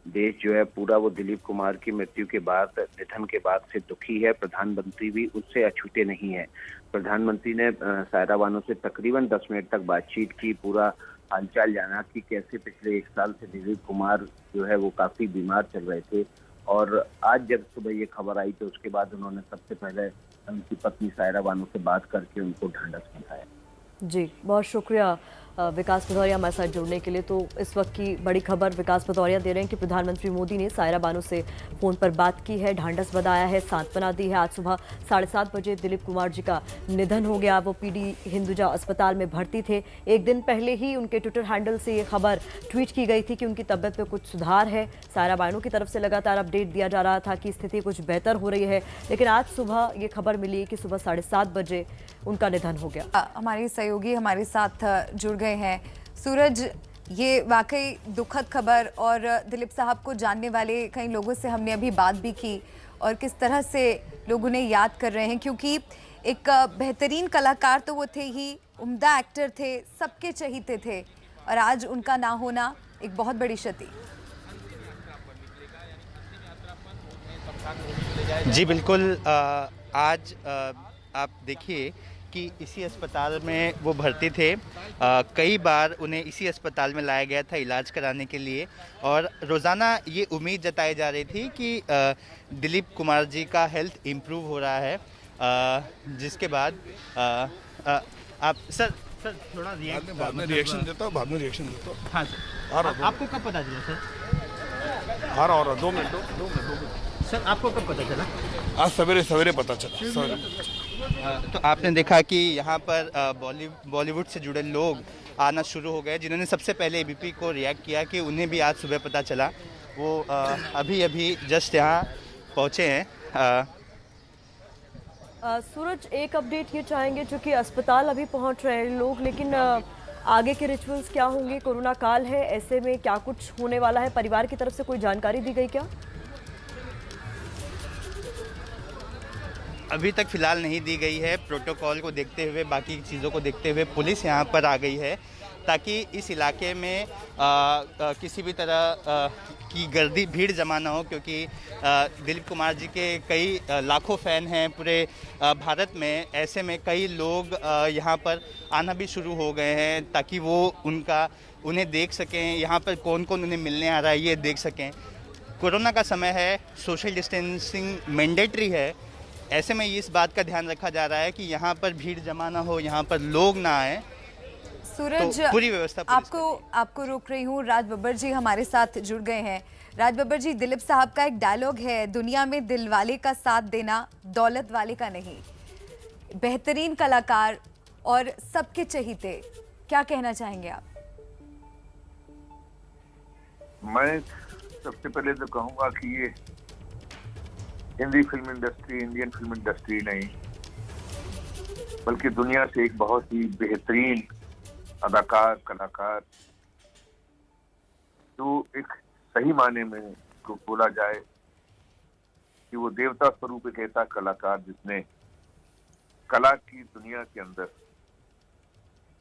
T: देश जो है पूरा वो दिलीप कुमार की मृत्यु के बाद, निधन के बाद से दुखी है। प्रधानमंत्री भी उससे अछूते नहीं है। प्रधानमंत्री ने सायरा बानो से तकरीबन 10 मिनट तक बातचीत की, पूरा हालचाल जाना कि कैसे पिछले 1 साल से दिलीप कुमार जो है वो काफी बीमार चल रहे थे। और आज जब सुबह ये खबर आई तो उसके बाद उन्होंने सबसे पहले उनकी पत्नी सायरा बानो से बात करके उनको ढांढस बंधाया।
A: जी, बहुत शुक्रिया विकास भदौरिया हमारे साथ जुड़ने के लिए। तो इस वक्त की बड़ी खबर विकास भदौरिया दे रहे हैं कि प्रधानमंत्री मोदी ने सायरा बानो से फोन पर बात की है, ढांढस बंधाया है, सांत्वना दी है। आज सुबह 7:30 बजे दिलीप कुमार जी का निधन हो गया। वो पीडी हिंदुजा अस्पताल में भर्ती थे। एक दिन पहले ही उनके ट्विटर हैंडल से ये खबर ट्वीट की गई थी कि उनकी तबियत में कुछ सुधार है। सायरा बानो की तरफ से लगातार अपडेट दिया जा रहा था कि स्थिति कुछ बेहतर हो रही है, लेकिन आज सुबह ये खबर मिली कि सुबह 7:30 बजे उनका निधन हो गया।
B: हमारे सहयोगी हमारे साथ जुड़ गए हैं। सूरज, ये वाकई दुखद खबर, और दिलीप साहब को जानने वाले कई लोगों से हमने अभी बात भी की, और किस तरह से लोग उन्हें याद कर रहे हैं, क्योंकि एक बेहतरीन कलाकार तो वो थे ही, उम्दा एक्टर थे, सबके चहीते थे, और आज उनका ना होना एक बहुत बड़ी क्षति।
U: जी बिल्कुल, आज आप देखिए कि इसी अस्पताल में वो भर्ती थे। कई बार उन्हें इसी अस्पताल में लाया गया था इलाज कराने के लिए, और रोज़ाना ये उम्मीद जताई जा रही थी कि दिलीप कुमार जी का हेल्थ इम्प्रूव हो रहा है, जिसके बाद आप सर थोड़ा
V: बाद में रिएक्शन देता हूँ।
U: हाँ सर, आपको कब पता चला सर?
V: आ रहा 2 मिनट।
U: सर आपको कब पता चला?
V: आज सवेरे पता चला।
U: तो आपने देखा कि यहाँ पर बॉलीवुड से जुड़े लोग आना शुरू हो गए, जिन्होंने सबसे पहले एबीपी को रिएक्ट किया कि उन्हें भी आज सुबह पता चला। वो अभी अभी जस्ट यहाँ पहुँचे हैं।
A: सूरज, एक अपडेट ये चाहेंगे, चूंकि अस्पताल अभी पहुंच रहे हैं लोग, लेकिन आगे के रिचुअल्स क्या होंगे? कोरोना काल है, ऐसे में क्या कुछ होने वाला है? परिवार की तरफ से कोई जानकारी दी गई क्या?
U: अभी तक फिलहाल नहीं दी गई है। प्रोटोकॉल को देखते हुए, बाकी चीज़ों को देखते हुए पुलिस यहाँ पर आ गई है ताकि इस इलाके में किसी भी तरह की गर्दी भीड़ जमा ना हो, क्योंकि दिलीप कुमार जी के कई लाखों फ़ैन हैं पूरे भारत में। ऐसे में कई लोग यहाँ पर आना भी शुरू हो गए हैं ताकि वो उन्हें देख सकें, यहाँ पर कौन कौन उन्हें मिलने आ रहा है ये देख सकें। कोरोना का समय है, सोशल डिस्टेंसिंग मैंडेटरी है। ऐसे में इस बात का ध्यान रखा जा रहा है कि यहाँ पर भीड़ जमा ना हो, यहाँ पर लोग ना आए।
B: सूरज,
U: तो पूरी व्यवस्था
B: आपको रोक रही हूँ। राज बब्बर जी हमारे साथ जुड़ गए हैं। राज बब्बर जी, दिलीप साहब का एक डायलॉग है, दुनिया में दिल वाले का साथ देना, दौलत वाले का नहीं। बेहतरीन कलाकार और सबके चहीते, क्या कहना चाहेंगे आप?
R: मैं सबसे पहले तो कहूँगा कि ये Hindi film industry, Indian film industry नहीं, बल्कि दुनिया से एक बहुत ही बेहतरीन अदाकार, कलाकार, जो एक सही माने में को बोला जाए कि वो देवता स्वरूप एक ऐसा कलाकार जिसने कला की दुनिया के अंदर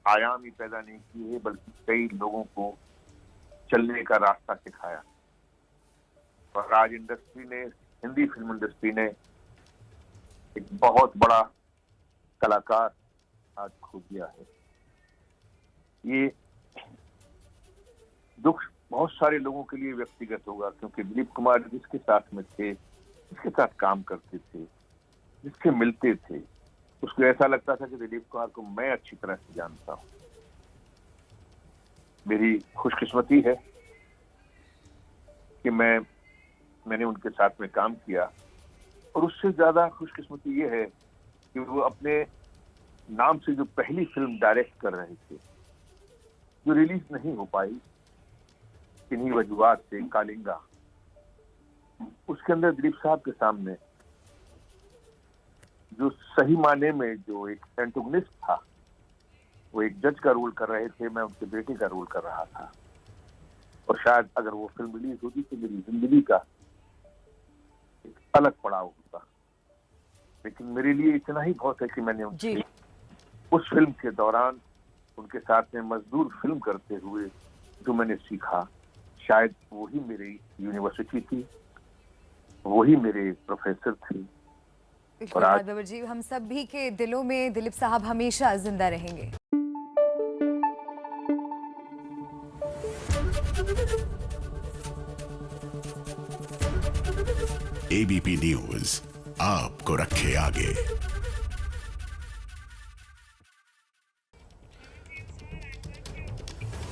R: आयाम ही पैदा नहीं किए है, बल्कि कई लोगों को चलने का रास्ता सिखाया। और आज इंडस्ट्री ने, हिंदी फिल्म इंडस्ट्री ने एक बहुत बड़ा कलाकार आज खो दिया है। ये दुख बहुत सारे लोगों के लिए व्यक्तिगत होगा, क्योंकि दिलीप कुमार जिसके साथ में थे, जिसके साथ काम करते थे, जिसके मिलते थे, उसको ऐसा लगता था कि दिलीप कुमार को मैं अच्छी तरह से जानता हूं। मेरी खुशकिस्मती है कि मैंने उनके साथ में काम किया, और उससे ज्यादा खुशकिस्मती ये है कि वो अपने नाम से जो पहली फिल्म डायरेक्ट कर रहे थे, जो रिलीज नहीं हो पाई किन्हीं वजूहात से, कालिंगा, उसके अंदर दिलीप साहब के सामने जो सही माने में जो एक एंटोगनिस्ट था, वो एक जज का रोल कर रहे थे, मैं उनके बेटे का रोल कर रहा था। और शायद अगर वो फिल्म रिलीज होती तो मेरी जिंदगी का एक अलग पड़ाव होता। लेकिन मेरे लिए इतना ही बहुत है कि मैंने उस फिल्म के दौरान उनके साथ में मजदूर फिल्म करते हुए जो मैंने सीखा, शायद वही मेरी यूनिवर्सिटी थी, वही मेरे प्रोफेसर थे।
B: और आज बब्बर जी, हम सभी के दिलों में दिलीप साहब हमेशा जिंदा रहेंगे।
D: एबीपी न्यूज आपको रखे आगे।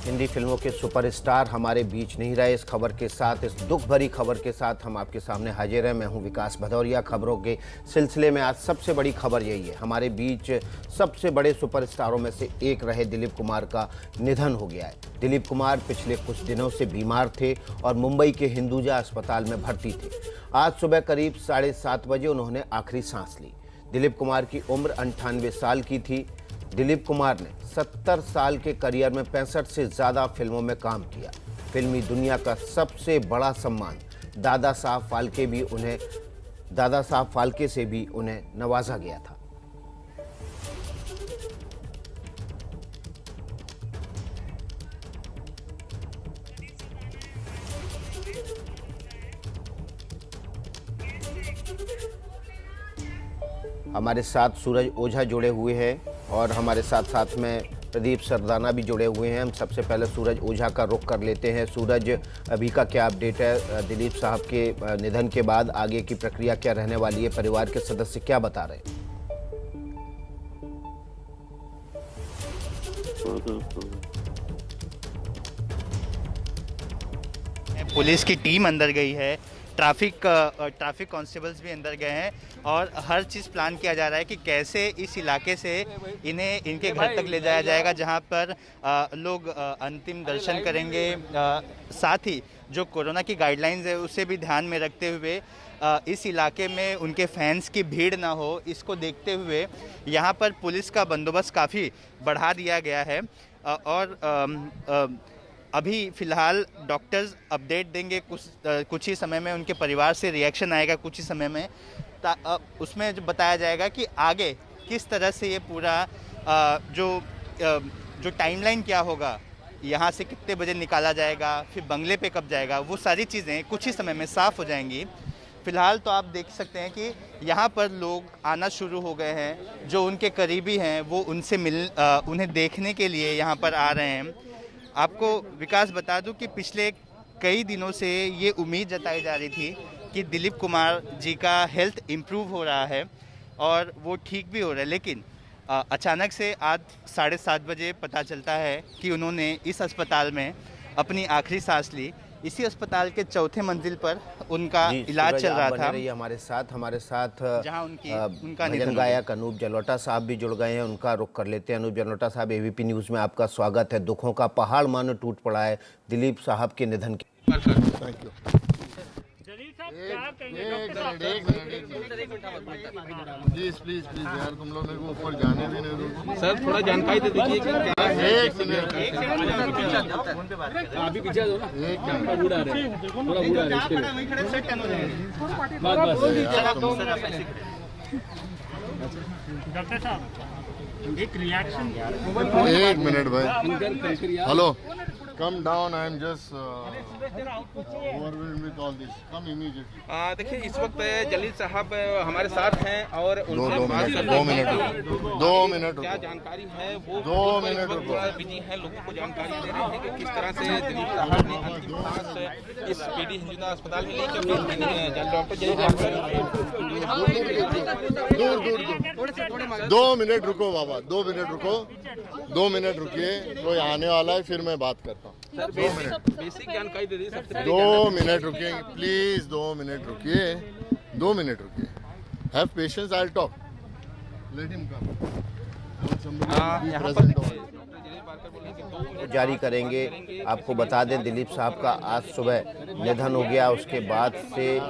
E: हिंदी फिल्मों के सुपरस्टार हमारे बीच नहीं रहे। इस खबर के साथ, इस दुख भरी खबर के साथ हम आपके सामने हाजिर हैं। मैं हूं विकास भदौरिया। खबरों के सिलसिले में आज सबसे बड़ी खबर यही है, हमारे बीच सबसे बड़े सुपरस्टारों में से एक रहे दिलीप कुमार का निधन हो गया है। दिलीप कुमार पिछले कुछ दिनों से बीमार थे और मुंबई के हिंदुजा अस्पताल में भर्ती थे। आज सुबह करीब 7:30 बजे उन्होंने आखिरी सांस ली। दिलीप कुमार की उम्र 98 साल की थी। दिलीप कुमार ने 70 साल के करियर में 65 से ज़्यादा फिल्मों में काम किया। फिल्मी दुनिया का सबसे बड़ा सम्मान दादा साहब फाल्के से भी उन्हें नवाजा गया था। हमारे साथ सूरज ओझा जुड़े हुए हैं और हमारे साथ साथ में प्रदीप सरदाना भी जुड़े हुए हैं। हम सबसे पहले सूरज ओझा का रुख कर लेते हैं। सूरज, अभी का क्या अपडेट है? दिलीप साहब के निधन के बाद आगे की प्रक्रिया क्या रहने वाली है? परिवार के सदस्य क्या बता रहे हैं?
U: पुलिस की टीम अंदर गई है ट्रैफिक कांस्टेबल्स भी अंदर गए हैं और हर चीज़ प्लान किया जा रहा है कि कैसे इस इलाके से इन्हें इनके घर तक ले जाया जाएगा, जहां पर लोग अंतिम दर्शन करेंगे। साथ ही जो कोरोना की गाइडलाइंस है उसे भी ध्यान में रखते हुए इस इलाके में उनके फैंस की भीड़ ना हो, इसको देखते हुए यहाँ पर पुलिस का बंदोबस्त काफ़ी बढ़ा दिया गया है। और अभी फ़िलहाल डॉक्टर्स अपडेट देंगे, कुछ ही समय में उनके परिवार से रिएक्शन आएगा कुछ ही समय में, उसमें जो बताया जाएगा कि आगे किस तरह से ये पूरा जो टाइमलाइन क्या होगा, यहाँ से कितने बजे निकाला जाएगा, फिर बंगले पे कब जाएगा, वो सारी चीज़ें कुछ ही समय में साफ़ हो जाएंगी। फ़िलहाल तो आप देख सकते हैं कि यहाँ पर लोग आना शुरू हो गए हैं, जो उनके करीबी हैं वो उनसे उन्हें देखने के लिए यहाँ पर आ रहे हैं। आपको विकास बता दूं कि पिछले कई दिनों से ये उम्मीद जताई जा रही थी कि दिलीप कुमार जी का हेल्थ इम्प्रूव हो रहा है और वो ठीक भी हो रहा है, लेकिन अचानक से आज 7:30 बजे पता चलता है कि उन्होंने इस अस्पताल में अपनी आखिरी सांस ली। इसी अस्पताल के चौथे मंजिल पर उनका इलाज चल रहा था।
E: हमारे साथ
U: जहां उनका
E: भजन गायक अनूप जलोटा साहब भी जुड़ गए हैं, उनका रुख कर लेते हैं। अनूप जलोटा साहब, एबीपी न्यूज़ में आपका स्वागत है। दुखों का पहाड़ मानो टूट पड़ा है दिलीप साहब के निधन के।
V: Thank you. प्लीज यार, तुम लोग मेरे को ऊपर जाने भी नहीं दो।
I: सर थोड़ा जानकारी दे दीजिए कि क्या है।
V: एक मिनट
I: अभी पीछे दो ना, थोड़ा बूढ़ा रहे,
L: डॉक्टर साहब एक रिएक्शन।
V: एक मिनट भाई, hello, come down, I am just overwhelmed with all this, come immediately.
I: देखिए इस वक्त जलील साहब हमारे साथ हैं और
V: दो मिनट
I: क्या जानकारी है वो
V: 2 मिनट
I: बिजी है, लोगों को जानकारी दे रहे हैं कि किस तरह से दिलीप साहब ने अंतिम सांस इस पीडी हिंदुस्तान अस्पताल में ली, क्योंकि डॉक्टर
V: दूर 2 मिनट रुको बाबा, 2 मिनट रुको, 2 मिनट रुकिए, कोई आने वाला है, फिर मैं बात करता हूँ।
I: सर बेसिक जानकारी दे दीजिए सबसे पहले।
V: 2 मिनट रुकिए प्लीज, 2 मिनट रुकिए, 2 मिनट रुकिए, have patience, I will talk, let him come.
E: जारी करेंगे। आपको बता दें दिलीप साहब का आज सुबह निधन हो गया। उसके बाद से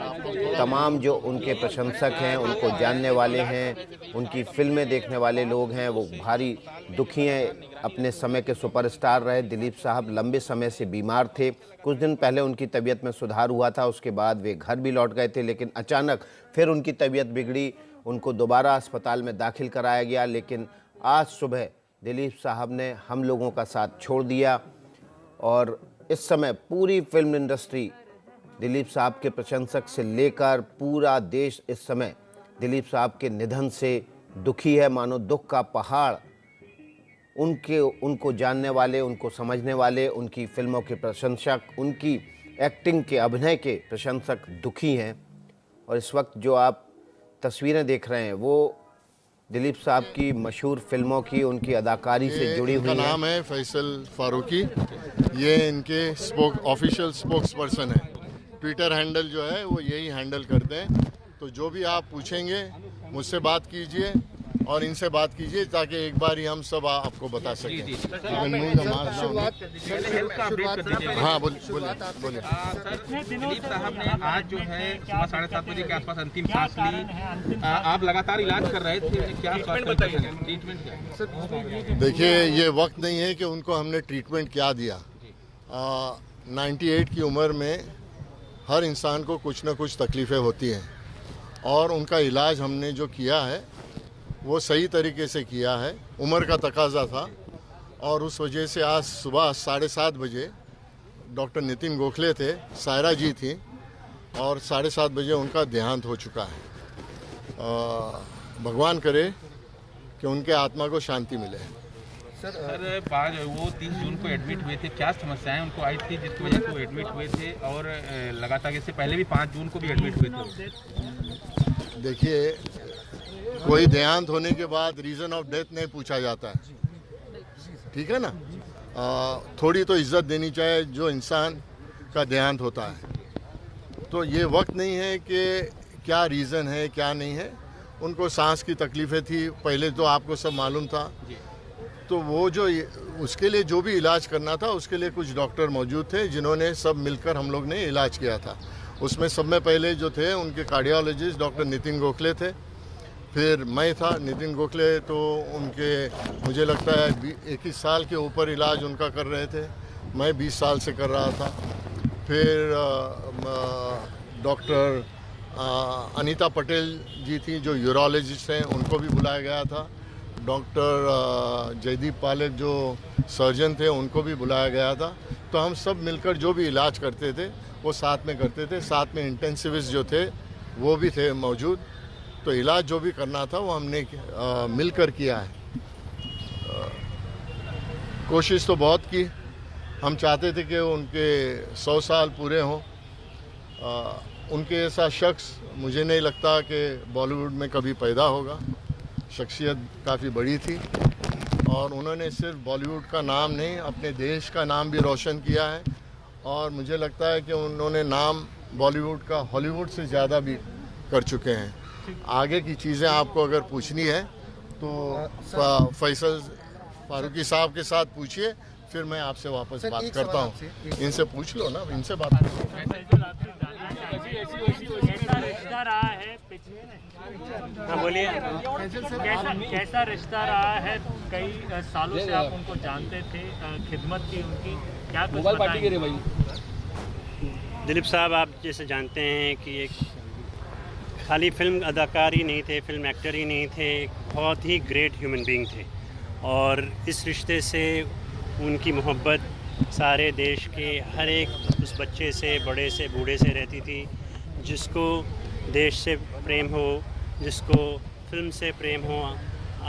E: तमाम जो उनके प्रशंसक हैं, उनको जानने वाले हैं, उनकी फिल्में देखने वाले लोग हैं, वो भारी दुखी हैं। अपने समय के सुपरस्टार रहे दिलीप साहब, लंबे समय से बीमार थे। कुछ दिन पहले उनकी तबीयत में सुधार हुआ था, उसके बाद वे घर भी लौट गए थे, लेकिन अचानक फिर उनकी तबीयत बिगड़ी, उनको दोबारा अस्पताल में दाखिल कराया गया। लेकिन आज सुबह दिलीप साहब ने हम लोगों का साथ छोड़ दिया और इस समय पूरी फिल्म इंडस्ट्री, दिलीप साहब के प्रशंसक से लेकर पूरा देश इस समय दिलीप साहब के निधन से दुखी है। मानो दुख का पहाड़, उनको जानने वाले, उनको समझने वाले, उनकी फिल्मों के प्रशंसक, उनकी एक्टिंग के, अभिनय के प्रशंसक दुखी हैं। और इस वक्त जो आप तस्वीरें देख रहे हैं वो दिलीप साहब की मशहूर फिल्मों की, उनकी अदाकारी से जुड़ी हुई है।
V: इनका नाम है फैसल फारूकी, ये इनके ऑफिशियल स्पोक्स पर्सन है। ट्विटर हैंडल जो है वो यही हैंडल करते हैं। तो जो भी आप पूछेंगे मुझसे बात कीजिए और इनसे बात कीजिए, ताकि एक बार ही हम सब आपको बता सकें। हाँ बोलिए।
I: दिलीप साहब ने आज जो है सुबह 7:30 बजे के आसपास अंतिम सांस ली। आप लगातार इलाज कर रहे थे, क्या ट्रीटमेंट क्या?
V: देखिए, ये वक्त नहीं है कि उनको हमने ट्रीटमेंट क्या दिया। 98 की उम्र में हर इंसान को कुछ ना कुछ तकलीफ़ें होती हैं और उनका इलाज हमने जो किया है वो सही तरीके से किया है। उम्र का तकाजा था और उस वजह से आज सुबह 7:30 बजे डॉक्टर नितिन गोखले थे, सायरा जी थी और 7:30 बजे उनका देहांत हो चुका है। भगवान करे कि उनके आत्मा को शांति मिले।
I: सर बाद वो 30 जून को एडमिट हुए थे, क्या समस्याएं उनको आई थी जिसकी वजह से वो एडमिट हुए थे? और लगातार इससे पहले भी 5 जून को भी एडमिट हुए थे।
V: देखिए, कोई देहांत होने के बाद रीज़न ऑफ डेथ नहीं पूछा जाता है, ठीक है ना। थोड़ी तो इज्जत देनी चाहिए जो इंसान का देहांत होता है। तो ये वक्त नहीं है कि क्या रीज़न है क्या नहीं है। उनको सांस की तकलीफ़ें थी पहले, तो आपको सब मालूम था। तो वो जो उसके लिए जो भी इलाज करना था उसके लिए कुछ डॉक्टर मौजूद थे जिन्होंने सब मिलकर हम लोग ने इलाज किया था। उसमें सब में पहले जो थे उनके कार्डियोलॉजिस्ट डॉक्टर नितिन गोखले थे, फिर मैं था। नितिन गोखले तो उनके मुझे लगता है 21 साल के ऊपर इलाज उनका कर रहे थे, मैं 20 साल से कर रहा था। फिर डॉक्टर अनीता पटेल जी थी जो यूरोलॉजिस्ट हैं, उनको भी बुलाया गया था। डॉक्टर जयदीप पालेक जो सर्जन थे उनको भी बुलाया गया था। तो हम सब मिलकर जो भी इलाज करते थे वो साथ में करते थे। साथ में इंटेंसिविस्ट जो थे वो भी थे मौजूद। तो इलाज जो भी करना था वो हमने मिलकर किया है। कोशिश तो बहुत की। हम चाहते थे कि उनके 100 साल पूरे हों। उनके ऐसा शख्स मुझे नहीं लगता कि बॉलीवुड में कभी पैदा होगा। शख्सियत काफ़ी बड़ी थी और उन्होंने सिर्फ बॉलीवुड का नाम नहीं अपने देश का नाम भी रोशन किया है। और मुझे लगता है कि उन्होंने नाम बॉलीवुड का हॉलीवुड से ज़्यादा भी कर चुके हैं। आगे की चीज़ें आपको अगर पूछनी है तो फैसल फारूकी साहब के साथ पूछिए, फिर मैं आपसे वापस बात करता हूँ। इनसे पूछ लो ना, इनसे बात
F: हाँ बोलिए, कैसा रिश्ता रहा है? कई सालों से आप उनको जानते थे, खिदमत की उनकी, क्या कुछ बताएंगे?
G: दिलीप साहब आप जैसे जानते हैं कि एक खाली फिल्म अदाकार ही नहीं थे, फिल्म एक्टर ही नहीं थे, बहुत ही ग्रेट ह्यूमन बीइंग थे। और इस रिश्ते से उनकी मोहब्बत सारे देश के हर एक उस बच्चे से, बड़े से, बूढ़े से रहती थी। जिसको देश से प्रेम हो, जिसको फिल्म से प्रेम हो,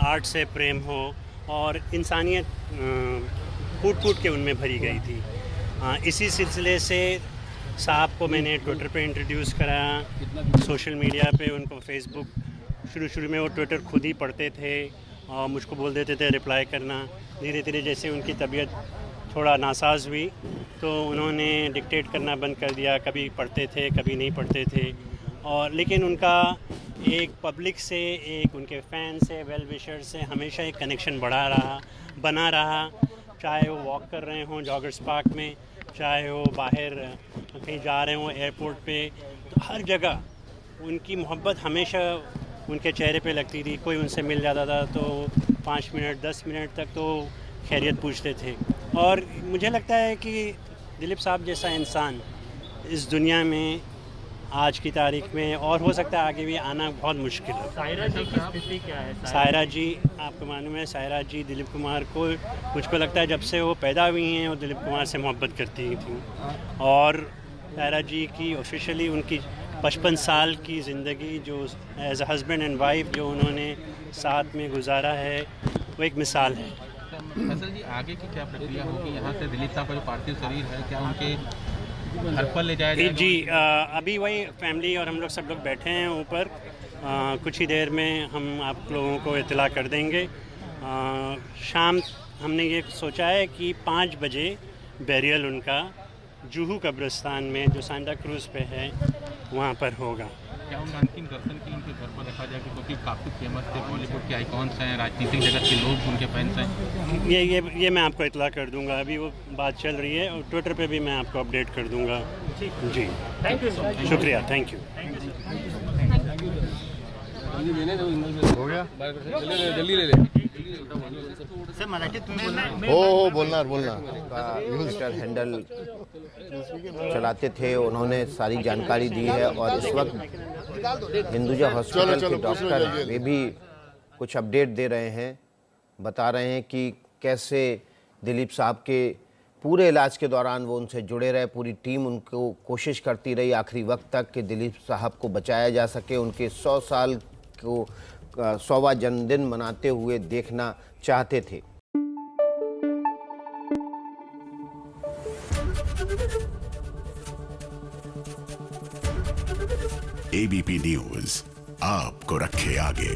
G: आर्ट से प्रेम हो, और इंसानियत फूट फूट के उनमें भरी गई थी। इसी सिलसिले से साहब को मैंने ट्विटर पे इंट्रोड्यूस करा, सोशल मीडिया पे उनको फेसबुक। शुरू में वो ट्विटर खुद ही पढ़ते थे और मुझको बोल देते थे रिप्लाई करना। धीरे धीरे जैसे उनकी तबीयत थोड़ा नासाज हुई तो उन्होंने डिक्टेट करना बंद कर दिया। कभी पढ़ते थे, कभी नहीं पढ़ते थे। और लेकिन उनका एक पब्लिक से, एक उनके फ़ैन से, वेल विशर से हमेशा एक कनेक्शन बना रहा। चाहे वो वॉक कर रहे हों जॉगर्स पार्क में, चाहे वो बाहर कहीं जा रहे हों एयरपोर्ट पे, तो हर जगह उनकी मोहब्बत हमेशा उनके चेहरे पे लगती थी। कोई उनसे मिल जाता था तो 5 मिनट 10 मिनट तक तो खैरियत पूछते थे। और मुझे लगता है कि दिलीप साहब जैसा इंसान इस दुनिया में आज की तारीख में, और हो सकता है आगे भी, आना बहुत मुश्किल है।
F: सायरा जी की स्थिति क्या है?
G: सायरा जी, आपको मालूम है, सायरा जी दिलीप कुमार को, मुझको लगता है जब से वो पैदा हुई हैं वो दिलीप कुमार से मोहब्बत करती थी। और सायरा जी की ऑफिशियली उनकी 55 साल की ज़िंदगी जो as a husband and wife जो उन्होंने साथ में गुजारा है वो एक मिसाल है।
I: फैसल जी, आगे की क्या प्रक्रिया होगी? यहाँ से दिलीप साहब का जो पार्थिव शरीर है क्या उनके घर पर ले जाया जाएगा?
G: जी, अभी वही फैमिली और हम लोग सब लोग बैठे हैं ऊपर। कुछ ही देर में हम आप लोगों को इत्तला कर देंगे। शाम हमने ये सोचा है कि 5 बजे बैरियल उनका जुहू कब्रिस्तान में जो सांता क्रूज़ पे है वहाँ पर होगा।
I: क्या उनका अंतिम दर्शन की उनके घर पर रखा जाएगा? क्योंकि काफ़ी फेमस थे, बॉलीवुड के आइकॉन्स हैं, राजनीतिक जगत के लोग उनके फैंस हैं।
G: ये मैं आपको इत्तला कर दूंगा। अभी वो बात चल रही है और ट्विटर पे भी मैं आपको अपडेट कर दूंगा। जी,
F: थैंक यू,
G: शुक्रिया, थैंक यू।
V: हो गया?
L: जल्दी ले ले।
E: हो बोलना ट्विटर हैंडल चलाते थे, उन्होंने सारी जानकारी दी है। और इस वक्त हिंदुजा हॉस्पिटल के डॉक्टर वे भी कुछ अपडेट दे रहे हैं, बता रहे हैं कि कैसे दिलीप साहब के पूरे इलाज के दौरान वो उनसे जुड़े रहे। पूरी टीम उनको कोशिश करती रही आखिरी वक्त तक कि दिलीप साहब को बचाया जा सके। उनके 100 साल को 100वां जन्मदिन मनाते हुए देखना चाहते थे।
D: एबीपी न्यूज़ आपको रखे आगे।